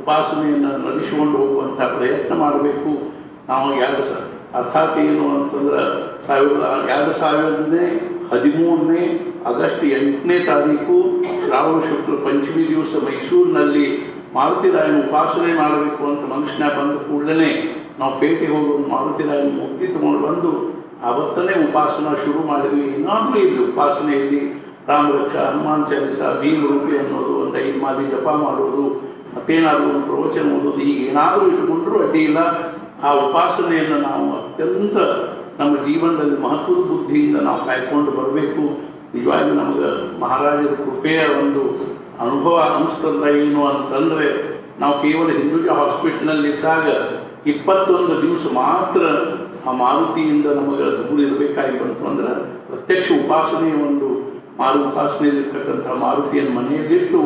ಉಪಾಸನೆಯನ್ನು ನಡೆಸಿಕೊಂಡು ಹೋಗುವಂಥ ಪ್ರಯತ್ನ ಮಾಡಬೇಕು. ನಾವು ಅರ್ಥಾತ್ ಏನು ಅಂತಂದ್ರೆ 2013 ಆಗಸ್ಟ್ 8ನೇ ತಾರೀಕು ಶ್ರಾವಣ ಶುಕ್ಲ ಪಂಚಮಿ ದಿವಸ ಮೈಸೂರಿನಲ್ಲಿ ಮಾರುತಿರಾಯನ ಉಪಾಸನೆ ಮಾಡಬೇಕು ಅಂತ ಮನುಷ್ಯನ ಬಂದ ಕೂಡಲೇ ನಾವು ಪೇಟೆಗೆ ಹೋಗಿ ಮಾರುತಿರಾಯನ ಮುಕ್ತಿ ತಗೊಂಡು ಬಂದು ಆವತ್ತನೇ ಉಪಾಸನ ಶುರು ಮಾಡಿದ್ವಿ. ಏನಾದರೂ ಇಲ್ಲಿ ಉಪಾಸನೆಯಲ್ಲಿ ರಾಮರಕ್ಷ, ಹನುಮಾನ್ ಚಾಲಿಸ, ಭೀಮರೂಪಿ ಅನ್ನೋದು, ಒಂದು 5 ಮಾದಿ ಜಪ ಮಾಡೋದು, ಮತ್ತೇನಾದರೂ ಒಂದು ಪ್ರವಚನ ಓದೋದು, ಹೀಗೆ ಏನಾದರೂ ಇಟ್ಟುಕೊಂಡ್ರೂ ಅಡ್ಡಿ ಇಲ್ಲ. ಆ ಉಪಾಸನೆಯನ್ನು ನಾವು ಅತ್ಯಂತ ನಮ್ಮ ಜೀವನದಲ್ಲಿ ಮಹತ್ವದ ಬುದ್ಧಿಯಿಂದ ನಾವು ಕಾಯ್ಕೊಂಡು ಬರಬೇಕು. ನಿಜವಾಗಿ ನಮಗೆ ಮಹಾರಾಜರ ಕೃಪೆಯ ಒಂದು ಅನುಭವ ಅನಿಸ್ತದ. ಏನು ಅಂತಂದರೆ, ನಾವು ಕೇವಲ ಹಿಂದೂಜಾ ಹಾಸ್ಪಿಟ್ಲ್ನಲ್ಲಿದ್ದಾಗ 21 ದಿವಸ ಮಾತ್ರ ಆ ಮಾರುತಿಯಿಂದ ನಮಗೆ ದೂರ ಇರಬೇಕಾಗಿ ಬಂತು. ಅಂದ್ರೆ ಪ್ರತ್ಯಕ್ಷ ಉಪಾಸನೆಯ ಒಂದು ಉಪಾಸನೆಯಲ್ಲಿರ್ತಕ್ಕಂಥ ಮಾರುತಿಯನ್ನು ಮನೆಯಲ್ಲಿಟ್ಟು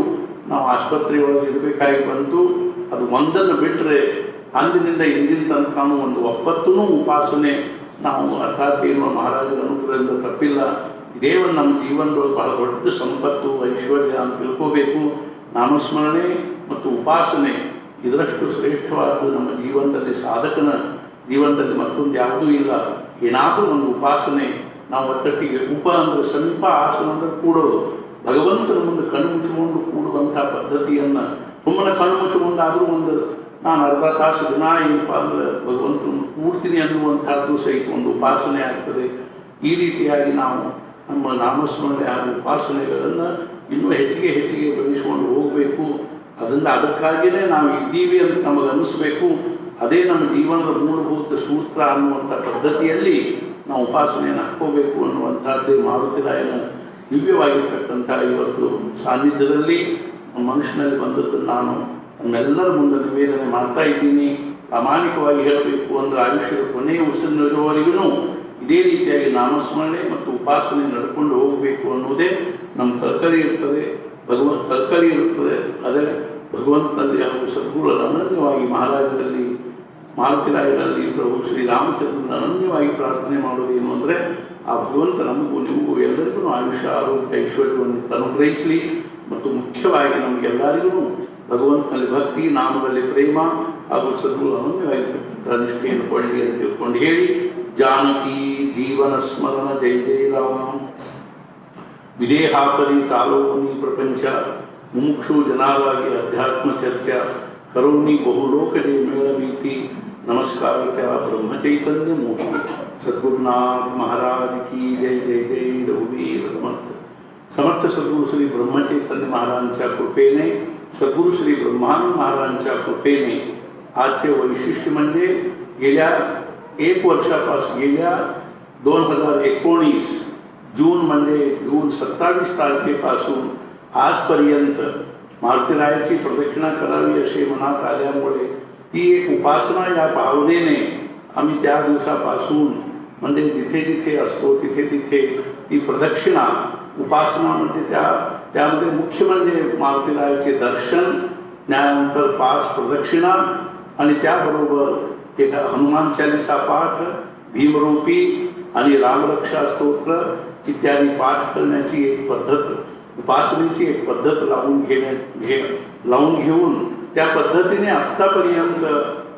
ನಾವು ಆಸ್ಪತ್ರೆಯೊಳಗೆ ಇರಬೇಕಾಗಿ ಬಂತು. ಅದು ಒಂದನ್ನು ಬಿಟ್ಟರೆ ಅಂದಿನಿಂದ ಇಂದಿನ ತನಕ ಒಂದು 90 ಉಪಾಸನೆ ನಾವು ಅರ್ಥಾತ್ ಏನು ಮಹಾರಾಜರ ಅನುಗ್ರಹದಿಂದ ತಪ್ಪಿಲ್ಲ. ಇದೇ ಒಂದು ನಮ್ಮ ಜೀವನದೊಳಗೆ ಬಹಳ ದೊಡ್ಡ ಸಂಪತ್ತು, ಐಶ್ವರ್ಯ ಅಂತ ತಿಳ್ಕೋಬೇಕು. ನಾಮಸ್ಮರಣೆ ಮತ್ತು ಉಪಾಸನೆ ಇದರಷ್ಟು ಶ್ರೇಷ್ಠವಾದ್ದು ನಮ್ಮ ಜೀವನದಲ್ಲಿ, ಸಾಧಕನ ಜೀವನದಲ್ಲಿ ಮತ್ತೊಂದು ಯಾವುದೂ ಇಲ್ಲ. ಏನಾದರೂ ಒಂದು ಉಪಾಸನೆ ನಾವು ಒತ್ತಟ್ಟಿಗೆ ಅಂದರೆ ಸಮೀಪ, ಆಸನ ಅಂದರೆ ಕೂಡೋದು, ಭಗವಂತನ ಮುಂದೆ ಕಣ್ಣು ಮುಚ್ಚಿಕೊಂಡು ಕೂಡುವಂಥ ಪದ್ಧತಿಯನ್ನು ಸುಮ್ಮನೆ ಕಣ್ಣು ಮುಚ್ಚಿಕೊಂಡಾದರೂ ನಾನು ಅರ್ಧ ತಾಸು ದಿನ ಏನಪ್ಪ ಅಂದರೆ ಭಗವಂತನ ಕೂಡ್ತೀನಿ ಅನ್ನುವಂಥದ್ದು ಸಹಿತ ಒಂದು ಉಪಾಸನೆ ಆಗ್ತದೆ. ಈ ರೀತಿಯಾಗಿ ನಾವು ನಮ್ಮ ನಾಮಸ್ಮರಣೆ ಹಾಗೂ ಉಪಾಸನೆಗಳನ್ನು ಇನ್ನೂ ಹೆಚ್ಚಿಗೆ ಬೆಳೆಸ್ಕೊಂಡು ಹೋಗಬೇಕು. ಅದಕ್ಕಾಗಿಯೇ ನಾವು ಇದ್ದೀವಿ ಅಂತ ನಮಗೆ ಅನ್ನಿಸ್ಬೇಕು. ಅದೇ ನಮ್ಮ ಜೀವನದ ಮೂಲಭೂತ ಸೂತ್ರ ಅನ್ನುವಂಥ ಪದ್ಧತಿಯಲ್ಲಿ ನಾವು ಉಪಾಸನೆಯನ್ನು ಹಾಕ್ಕೋಬೇಕು ಅನ್ನುವಂಥದ್ದೇ ಮಾರುತಿರಾಯನ ದಿವ್ಯವಾಗಿರ್ತಕ್ಕಂಥ ಇವತ್ತು ಸಾನ್ನಿಧ್ಯದಲ್ಲಿ ಮನುಷ್ಯನಲ್ಲಿ ಬಂದದ್ದನ್ನು ನಾನು ನಮ್ಮೆಲ್ಲರ ಮುಂದೆ ನಿವೇದನೆ ಮಾಡ್ತಾ ಇದ್ದೀನಿ. ಪ್ರಾಮಾಣಿಕವಾಗಿ ಹೇಳಬೇಕು ಅಂದರೆ ಆಯುಷ್ಯದ ಕೊನೆಯ ಉಸಿರಿನವರೆಗೂ ಇದೇ ರೀತಿಯಾಗಿ ನಾಮಸ್ಮರಣೆ ಮತ್ತು ಉಪಾಸನೆ ನಡ್ಕೊಂಡು ಹೋಗಬೇಕು ಅನ್ನೋದೇ ನಮ್ಮ ಕಲ್ಕಲಿ ಇರ್ತದೆ, ಕಲ್ಕಲಿ ಇರುತ್ತದೆ. ಅದೇ ಭಗವಂತನಲ್ಲಿ ಹಾಗೂ ಸದ್ಗುರುಗಳ ಅನನ್ಯವಾಗಿ ಮಹಾರಾಜರಲ್ಲಿ, ಮಾರುತಿರಾಯರಲ್ಲಿ, ಪ್ರಭು ಶ್ರೀರಾಮಚಂದ್ರನ ಅನನ್ಯವಾಗಿ ಪ್ರಾರ್ಥನೆ ಮಾಡೋದೇನು ಅಂದರೆ ಆ ಭಗವಂತ ನಮಗೂ ನಿಮಗೂ ಎಲ್ಲರಿಗೂ ಆಯುಷ್ಯ ಆರೋಗ್ಯ ಐಶ್ವರ್ಯವನ್ನು ಅನುಗ್ರಹಿಸಲಿ. ಮತ್ತು ಮುಖ್ಯವಾಗಿ ನಮಗೆಲ್ಲರಿಗೂ ಭಗವಂತನಲ್ಲಿ ಭಕ್ತಿ, ನಾಮದಲ್ಲಿ ಪ್ರೇಮ ಹಾಗೂ ಸದ್ಗುರು ಅನನ್ಯವಾಗಿರ್ತಕ್ಕಂಥ ನಿಷ್ಠೆಯನ್ನು ಕೊಳ್ಳಿ ಅಂತ ತಿಳ್ಕೊಂಡು ಹೇಳಿ, ಜಾನಕಿ ಜೀವನ ಸ್ಮರಣ ಜೈ ಜೈ ರಾಮ. ವಿದೇಹಾಪರಿ ತಾಲೋನಿ ಪ್ರಪಂಚ ಮುಮುಕ್ಷು ಜನಾವಾಗಿ ಅಧ್ಯಾತ್ಮ ಚರ್ಚಾ ಕರೋನಿ ಬಹುಲೋಕಜೆ ಮೇಳವೀತಿ ನಮಸ್ಕಾರಕ ಬ್ರಹ್ಮಚೈತನ್ಯ ಮೂರ್ತಿ. सद्गुरुनाथ महाराज की जय जय जय रघुवीर समर्थ. समर्थ सद्गुरू श्री ब्रह्मचैतन्य महाराजांच्या कृपेने, सद्गुरू श्री ब्रह्मानंद महाराजांच्या कृपेने आजचे वैशिष्ट्य म्हणजे गेल्या 1 वर्षापासून, गेल्या 2019 जून म्हणजे जून 27 तारखेपासून आजपर्यंत मारुतीरायाची प्रदक्षिणा करावी असे मनात आल्यामुळे ती एक उपासना या भावनेने आम्ही त्या दिवसापासून म्हणजे जिथे जिथे असतो तिथे तिथे ती प्रदक्षिणा उपासना म्हणजे त्यामध्ये मुख्य म्हणजे मारुतीरायाचे दर्शन, त्यानंतर 5 प्रदक्षिणा आणि त्याबरोबर एक हनुमान चालीसा पाठ, भीमरूपी आणि रामरक्षा स्तोत्र इत्यादी पाठ करण्याची एक पद्धत, उपासनेची एक पद्धत लावून घेऊन त्या पद्धतीने आत्तापर्यंत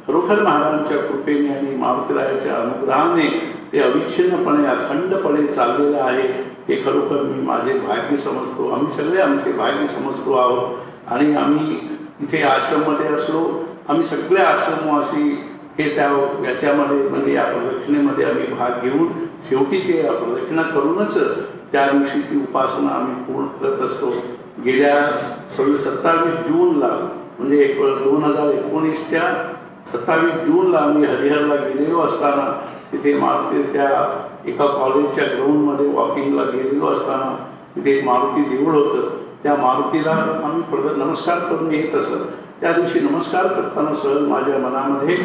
खरोखर महाराजांच्या कृपेने आणि मारुतीरायाच्या अनुग्रहाने ते अविच्छिन्नपणे अखंडपणे चाललेलं आहे. हे खरोखर मी माझे भाग्य समजतो. आम्ही सगळे आमचे भाग्य समजतो आहोत. आणि आम्ही इथे आश्रममध्ये असलो, आम्ही सगळे आश्रमवासी हे याच्यामध्ये म्हणजे या प्रदक्षिणेमध्ये आम्ही भाग घेऊन शेवटी ते प्रदक्षिणा करूनच त्या दिवशीची उपासना आम्ही पूर्ण करत असतो. गेल्या 27 जूनला म्हणजे 2019च्या 27 जूनला आम्ही हरिहरला गेलेलो असताना तिथे मारुती त्या एका कॉलेजच्या ग्राउंडमध्ये वॉकिंगला गेलेलो असताना तिथे एक मारुती देऊळ होतं. त्या मारुतीला आम्ही नमस्कार करून येत असत. त्या दिवशी नमस्कार करताना सहज माझ्या मनामध्ये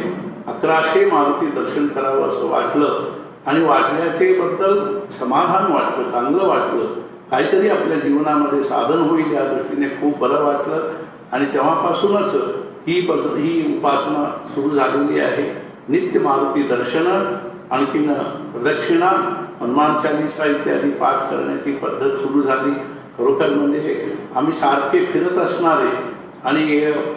1100 मारुती दर्शन करावं असं वाटलं आणि वाटल्याचे बद्दल समाधान वाटलं, चांगलं वाटलं. काहीतरी आपल्या जीवनामध्ये साधन होईल या दृष्टीने खूप बरं वाटलं. आणि तेव्हापासूनच ही उपासना सुरू झालेली आहे. नित्य मारुती दर्शन, आणखीन प्रदक्षिणा, हनुमान चालीसा इत्यादी पाठ करण्याची पद्धत सुरू झाली. खरोखर म्हणजे आम्ही सारखे फिरत असणारे आणि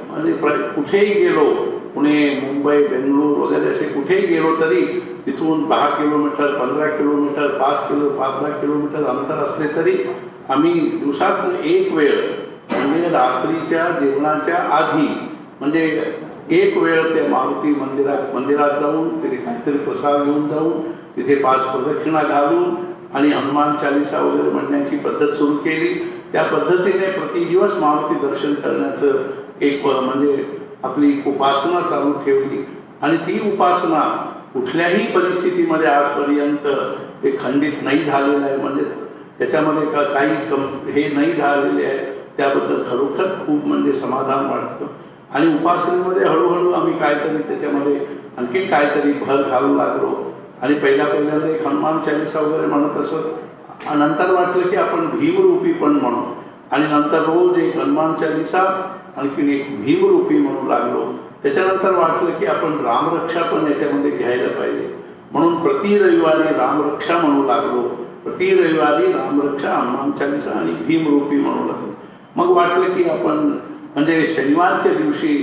म्हणजे कुठेही गेलो, पुणे, मुंबई, बेंगळूर वगैरे असे कुठेही गेलो तरी तिथून 10 किलोमीटर, 15 किलोमीटर, 5-10 किलोमीटर अंतर असले तरी आम्ही दिवसातून एक वेळ म्हणजे रात्रीच्या जेवणाच्या आधी म्हणजे एक वेळ त्या मारुती मंदिरात जाऊन तिथे काहीतरी प्रसाद घेऊन जाऊन तिथे 5 प्रदक्षिणा घालून आणि हनुमान चालीसा वगैरे म्हणण्याची पद्धत सुरू केली. त्या पद्धतीने प्रतिदिवस मारुती दर्शन करण्याचं एक म्हणजे आपली उपासना चालू ठेवली. आणि ती उपासना कुठल्याही परिस्थितीमध्ये आजपर्यंत ते खंडित नाही झालेलं आहे. म्हणजे त्याच्यामध्ये काही हे नाही झालेले आहे. त्याबद्दल खरोखर खूप म्हणजे समाधान वाटतं. आणि उपासनेमध्ये हळूहळू आम्ही काहीतरी त्याच्यामध्ये आणखी काहीतरी भर घालू लागलो. आणि पहिल्यांदा एक हनुमान चालीसा वगैरे म्हणत असत. नंतर वाटलं की आपण भीमरूपी पण म्हणू. आणि नंतर रोज एक हनुमान चालीसा आणखीन एक भीमरूपी म्हणू लागलो. त्याच्यानंतर वाटलं की आपण रामरक्षा पण याच्यामध्ये घ्यायला पाहिजे. म्हणून प्रति रविवारी रामरक्षा म्हणू लागलो. प्रति रविवारी रामरक्षा, हनुमान चालीसा आणि भीमरूपी म्हणू लागलो. मग वाटलं की आपण म्हणजे शनिवारच्या दिवशी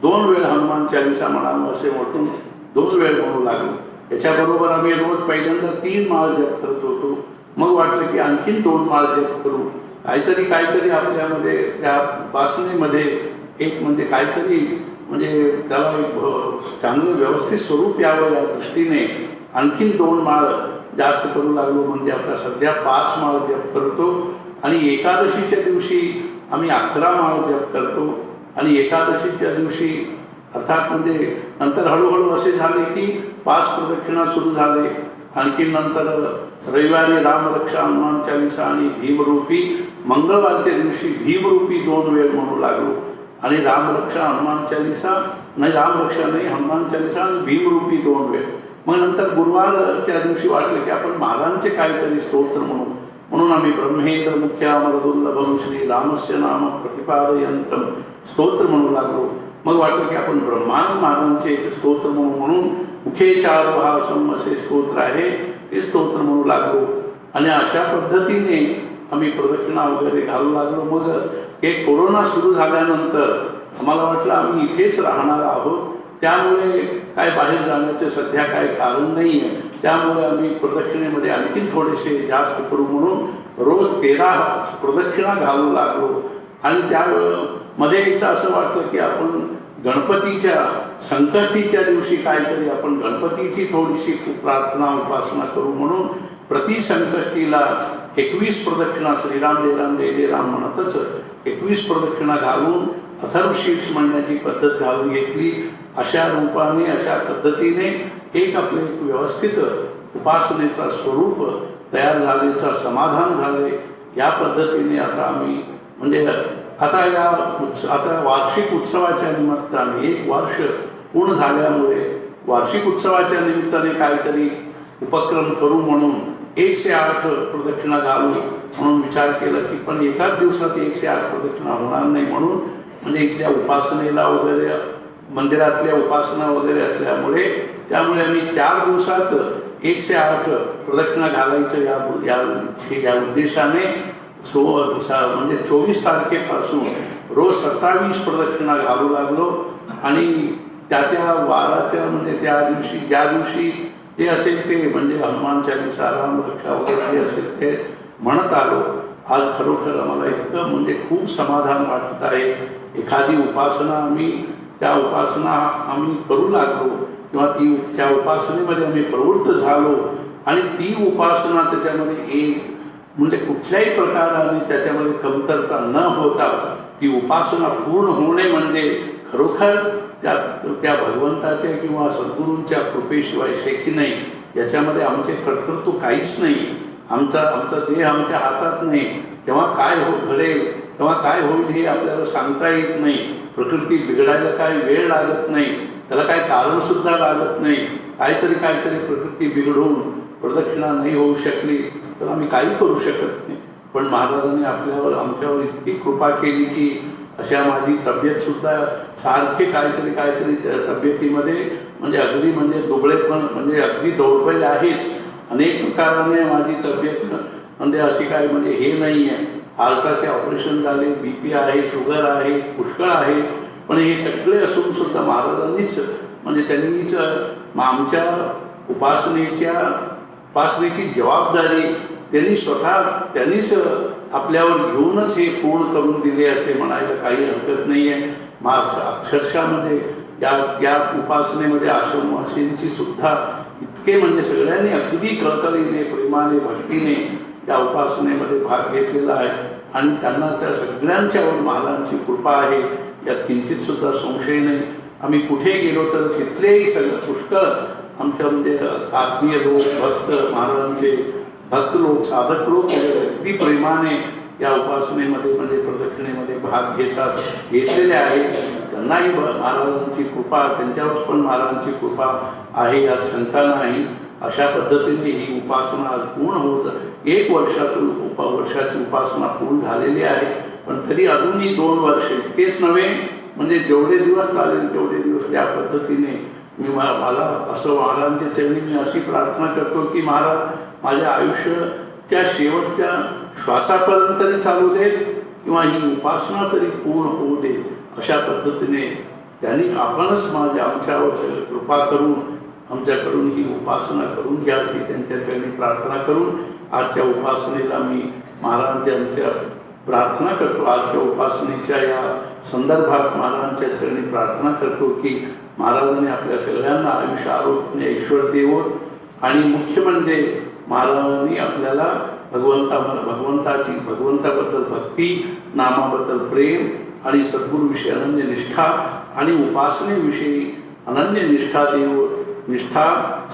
2 वेळ हनुमान चालीसा म्हणावं असे म्हटून 2 वेळ म्हणू लागलो. याच्याबरोबर आम्ही रोज पहिल्यांदा 3 माळ जप करत होतो. मग वाटलं की आणखीन 2 माळ जप करू. काहीतरी आपल्यामध्ये त्या उपासनेमध्ये एक म्हणजे काहीतरी म्हणजे त्याला एक चांगलं व्यवस्थित स्वरूप यावं या दृष्टीने आणखीन 2 माळ जास्त करू लागलो. म्हणजे आता सध्या 5 माळ जप करतो आणि एकादशीच्या दिवशी आम्ही 11 माळ जप करतो. आणि एकादशीच्या दिवशी अर्थात म्हणजे नंतर हळूहळू असे झाले की 5 प्रदक्षिणा सुरू झाले. आणखी नंतर रविवारी रामरक्षा हनुमान चालिसा आणि भीमरूपी, मंगळवारच्या दिवशी भीमरूपी 2 वेळ म्हणू लागलो. आणि रामरक्षा हनुमान चालिसा नाही, रामरक्षा नाही, हनुमान चालिसा आणि भीमरूपी 2 वेळ. मग नंतर गुरुवारच्या दिवशी वाटलं की आपण महाराजांचे काहीतरी स्तोत्र म्हणून आम्ही ब्रह्मेंद्र मुख्यामरदुर्लभम श्री रामस्य नाम प्रतिपादयंतम स्तोत्र म्हणू लागलो. मग वाटलं की आपण ब्रह्मानंद महाराजांचे एक स्तोत्र म्हणून मुखे चारोहासम असे स्तोत्र आहे ते स्तोत्र म्हणू लागलो. आणि अशा पद्धतीने आम्ही प्रदक्षिणा वगैरे घालू लागलो. मग हे कोरोना सुरू झाल्यानंतर आम्हाला वाटलं आम्ही इथेच राहणार आहोत, त्यामुळे काय बाहेर जाण्याचे सध्या काय कारण नाही आहे. त्यामुळे आम्ही प्रदक्षिणेमध्ये आणखीन थोडेसे जास्त करू म्हणून रोज 13 प्रदक्षिणा घालू लागलो. आणि त्यामध्ये एकदा असं वाटलं की आपण गणपतीच्या संकष्टीच्या दिवशी काहीतरी आपण गणपतीची थोडीशी प्रार्थना उपासना करू म्हणून प्रति संकष्टीला 21 प्रदक्षिणा श्रीराम जय राम जय जय राम म्हणतच 21 प्रदक्षिणा घालून अथर्वशीर्ष म्हणण्याची पद्धत घालून घेतली. अशा रूपाने अशा पद्धतीने एक आपले व्यवस्थित उपासनेचा स्वरूप तयार झालेचा समाधान झाले. या पद्धतीने आता आम्ही म्हणजे आता वार्षिक उत्सवाच्या निमित्ताने 1 वर्ष पूर्ण झाल्यामुळे वार्षिक उत्सवाच्या निमित्ताने काहीतरी उपक्रम करू म्हणून 108 प्रदक्षिणा घालू म्हणून विचार केला की पण एकाच दिवसात 108 प्रदक्षिणा होणार नाही म्हणून म्हणजे इथल्या उपासनेला वगैरे मंदिरातल्या उपासना वगैरे असल्यामुळे त्यामुळे आम्ही 4 दिवसात 108 प्रदक्षिणा घालायचं या उद्देशाने म्हणजे 24 तारखेपासून रोज 27 प्रदक्षिणा घालू लागलो. आणि त्या वाराच्या म्हणजे त्या दिवशी ज्या दिवशी जे असेल ते म्हणजे हनुमान चालिसा रामरक्षा वगैरे जे असेल ते म्हणत आलो. आज खरोखर आम्हाला इतकं म्हणजे खूप समाधान वाटत आहे. एखादी उपासना त्या उपासना आम्ही करू लागलो किंवा त्या उपासनेमध्ये आम्ही प्रवृत्त झालो आणि ती उपासना त्याच्यामध्ये एक म्हणजे कुठल्याही प्रकाराने त्याच्यामध्ये कमतरता न होता ती उपासना पूर्ण होणे म्हणजे खरोखर त्या भगवंताच्या किंवा सद्गुरूंच्या कृपेशिवाय शक्य नाही. याच्यामध्ये आमचे कर्तृत्व काहीच नाही. आमचा देह आमच्या हातात नाही. तेव्हा काय घडेल तेव्हा काय होईल हे आपल्याला सांगता येत नाही. प्रकृती बिघडायला काही वेळ लागत नाही, त्याला काही कारण सुद्धा लागत नाही. काहीतरी प्रकृती बिघडून प्रदक्षिणा नाही होऊ शकली तर आम्ही काही करू शकत नाही. पण महाराजांनी आमच्यावर इतकी कृपा केली की अशा माझी तब्येत सुद्धा सारखे काहीतरी तब्येतीमध्ये म्हणजे अगदी म्हणजे दुबळेपण म्हणजे अगदी दौडबैल आहेच. अनेक प्रकाराने माझी तब्येत म्हणजे अशी काय म्हणजे हे नाही आहे. हार्टाचे ऑपरेशन झाले, BP आहे, शुगर आहे, पुष्कळ आहे. पण हे सगळे असून सुद्धा महाराजांनीच म्हणजे त्यांनीच आमच्या उपासनेची जबाबदारी त्यांनीच आपल्यावर घेऊनच हे पूर्ण करून दिले असे म्हणायला काही हरकत नाही आहे. अक्षरशः म्हणजे या उपासनेमध्ये आश्रमवासींची सुद्धा इतके म्हणजे सगळ्यांनी अगदी कळकळीने प्रेमाने भक्तीने या उपासनेमध्ये भाग घेतलेला आहे आणि त्यांना त्या सगळ्यांच्यावर महाराजांची कृपा आहे यात किंचित सुद्धा संशय नाही. आम्ही कुठे गेलो तर तिथलेही सगळं पुष्कळ आमच्या म्हणजे आत्मीय लोक भक्त महाराजांचे भक्त लोक साधक लोक अगदी प्रेमाने या उपासनेमध्ये म्हणजे प्रदक्षिणेमध्ये भाग घेतलेले आहेत. त्यांनाही महाराजांची कृपा त्यांच्यावर पण महाराजांची कृपा आहे यात शंका नाही. अशा पद्धतीने ही उपासना पूर्ण होत 1 वर्षाची उपासना पूर्ण झालेली आहे. पण तरी अजूनही 2 वर्ष इतकेच नव्हे म्हणजे जेवढे दिवस चालेल तेवढे दिवस त्या पद्धतीने मला असं महाराजांच्या चरणी मी अशी प्रार्थना करतो की महाराज माझ्या आयुष्याच्या शेवटच्या श्वासापर्यंत तरी चालू दे किंवा ही उपासना तरी पूर्ण होऊ दे. अशा पद्धतीने त्यांनी आपणच आमच्यावर कृपा करून आमच्याकडून ही उपासना करून घ्यावी त्यांच्या चरणी प्रार्थना करून आजच्या उपासनेला मी महाराजांच्या प्रार्थना करतो. आजच्या उपासनेच्या या संदर्भात महाराजांच्या चरणी प्रार्थना करतो की महाराजांनी आपल्या सगळ्यांना आयुष्य आरोग्य ऐश्वर देवो आणि मुख्य म्हणजे महाराजांनी आपल्याला भगवंताबद्दल भक्ती, नामाबद्दल प्रेम आणि सद्गुरूविषयी अनन्य निष्ठा आणि उपासनेविषयी अनन्य निष्ठा,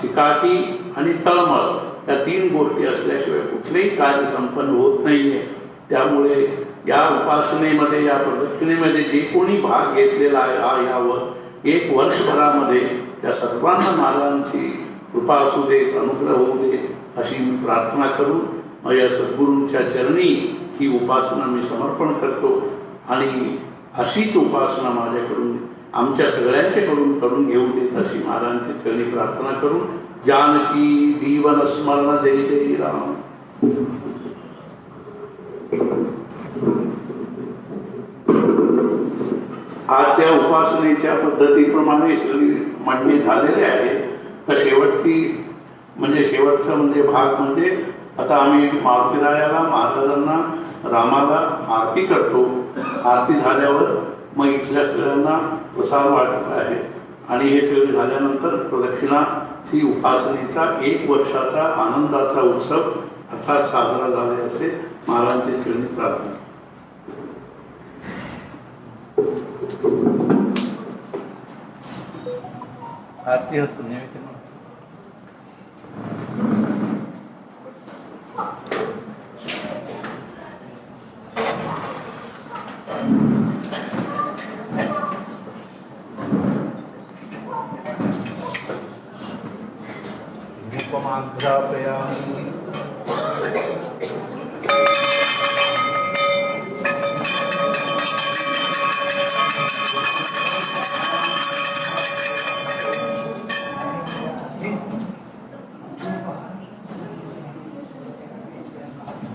चिकाटी आणि तळमळ या 3 गोष्टी असल्याशिवाय कुठलेही कार्य संपन्न होत नाहीये. त्यामुळे या उपासनेमध्ये, या प्रदक्षिणेमध्ये जे कोणी भाग घेतलेला आहे यावर 1 वर्षभरामध्ये त्या सर्वांना महाराजांची कृपा असू दे, अनुग्रह होऊ दे अशी मी प्रार्थना करून माझ्या सद्गुरूंच्या चरणी ही उपासना मी समर्पण करतो. आणि अशीच उपासना माझ्याकडून, आमच्या सगळ्यांच्याकडून करून घेऊ देत अशी महाराजांच्या चरणी प्रार्थना करून जानकी जीवन स्मरण जय जय राम. आजच्या उपासनेच्या पद्धतीप्रमाणे सगळी मांडणी झालेली आहे. तर शेवटचा भाग म्हणजे आता आम्ही मारुतीरायाला, महाराजांना, रामाला आरती करतो. आरती झाल्यावर मग इथल्या सगळ्यांना प्रसाद वाटत आहे आणि हे सगळे झाल्यानंतर प्रदक्षिणा ही उपासनेचा 1 वर्षाचा आनंदाचा उत्सव अर्थात साजरा झाला असे महाराजांच्या चरणी प्रार्थना. आरती होतो नैवेद्य. दीपमाघ्रापयामि.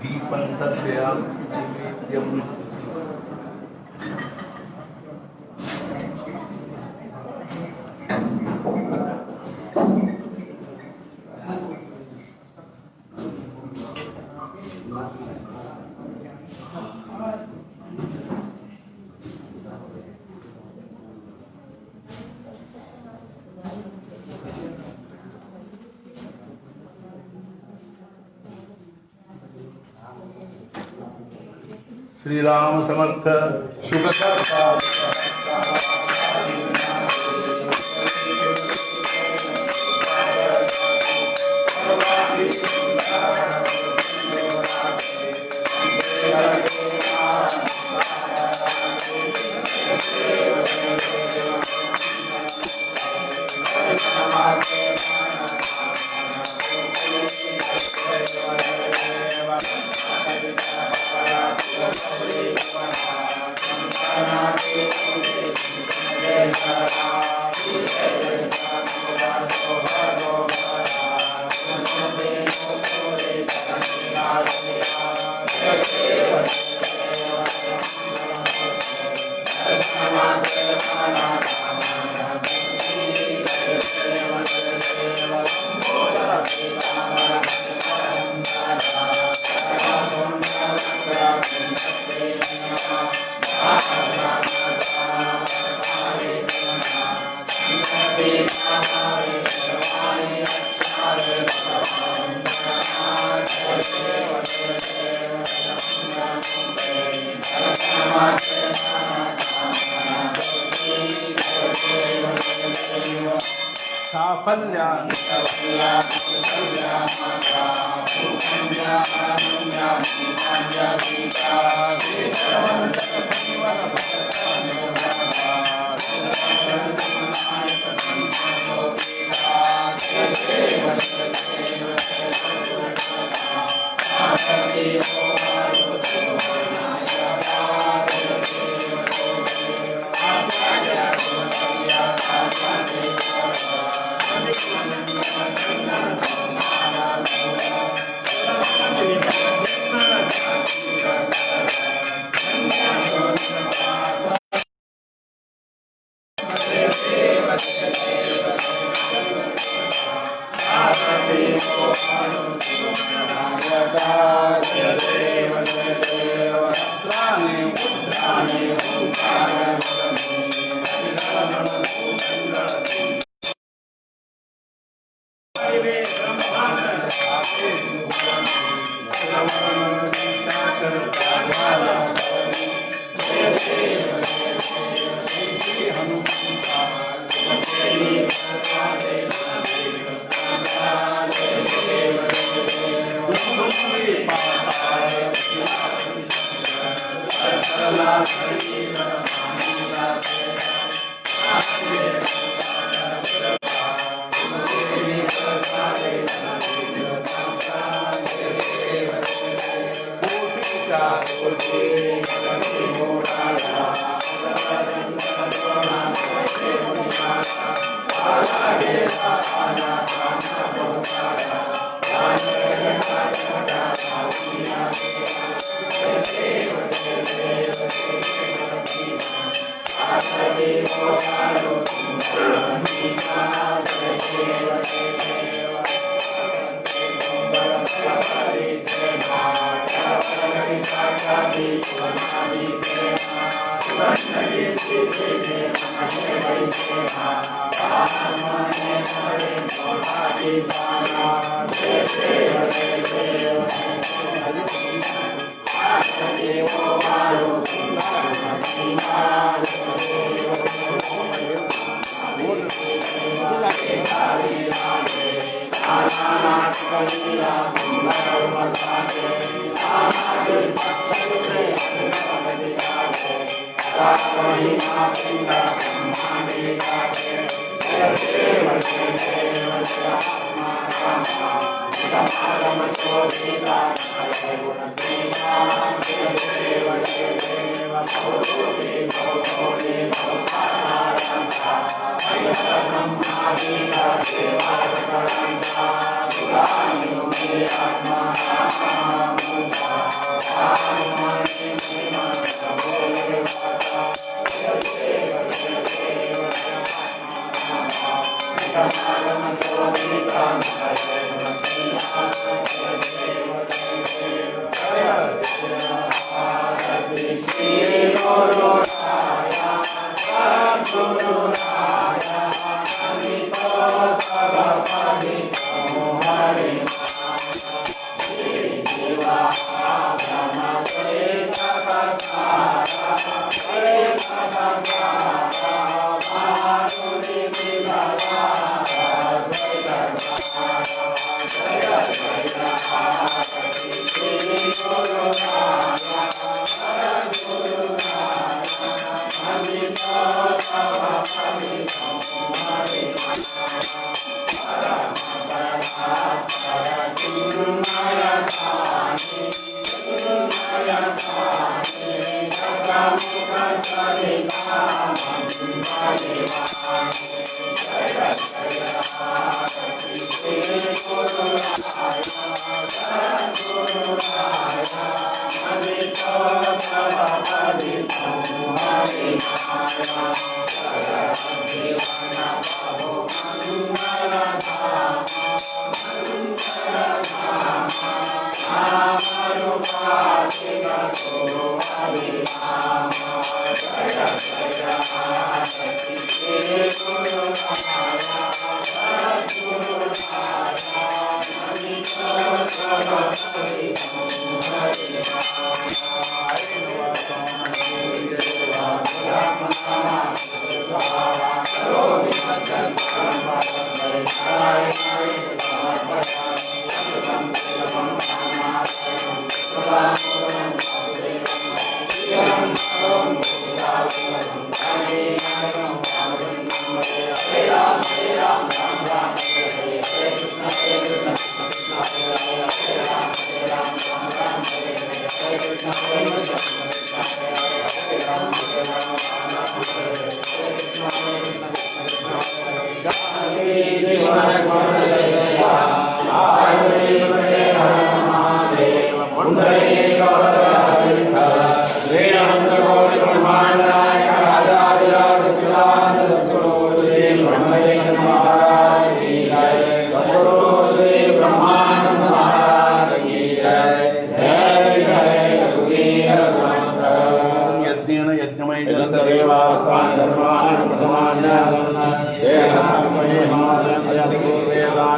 दीपं दर्शयामि नैवेद्यं. श्री राम समर्थ. शुभ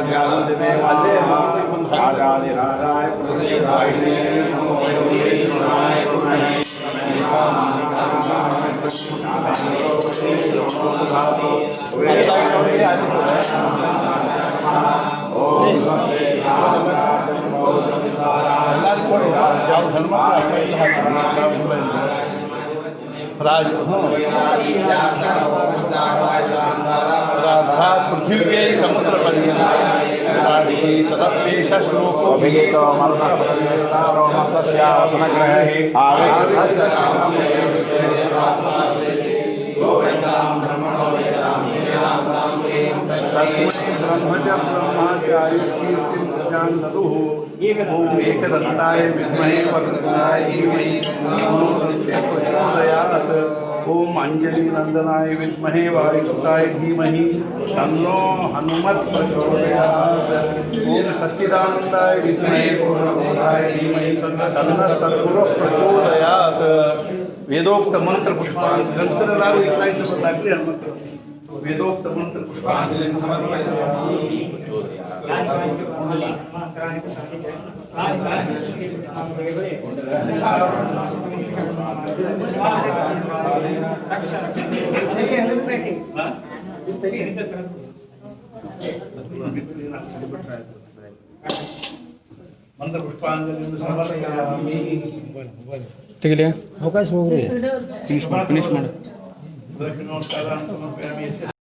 ಅಲ್ಲೇ ಒಂದು ರಾಜಾದಿರಾಜಾಯ ಪ್ರತಿಷ್ಠಾಯಿನೇ ನಮೋ ಯೋಗೇಶ್ವರಾಯ ಪುನಃ पृथ्वी के समुद्र पर्यंत तदप्येष श्लोको अभिहितो मर्तप्रतिष्ठारो मर्तस्यासनग्रहे तस्मै ब्रह्मच ब्रह्माचार्यकीर्तिं प्रजां ददुः ॐ एकदन्ताय विद्महे वक्रतुण्डाय धीमहि तन्नो प्रचोदयात् ॐ अंजलिनंदनाय विद्महे वायुसुताय धीमहि तन्नो हनुमत् प्रचोदयात् ॐ सच्चिदानंदाय विद्महे पूर्णबोधाय धीमहि तन्नो सद्गुरुः प्रचोदयात् वेदोक्त मंत्र पुष्पांजलि ग्रंथराव इतना ही बताते हैं वेदोक्त मंत्र पुष्पांजलि मंत्र पुष्पांजलि समर्पयामि ತೆಗಿಲಿಯಾ ಅವಕಾಶ ಹೋಗ್ರಿ ಫಿನಿಶ್ ಮಾಡಿ दक्षिणोत्तरान् समर्पयामि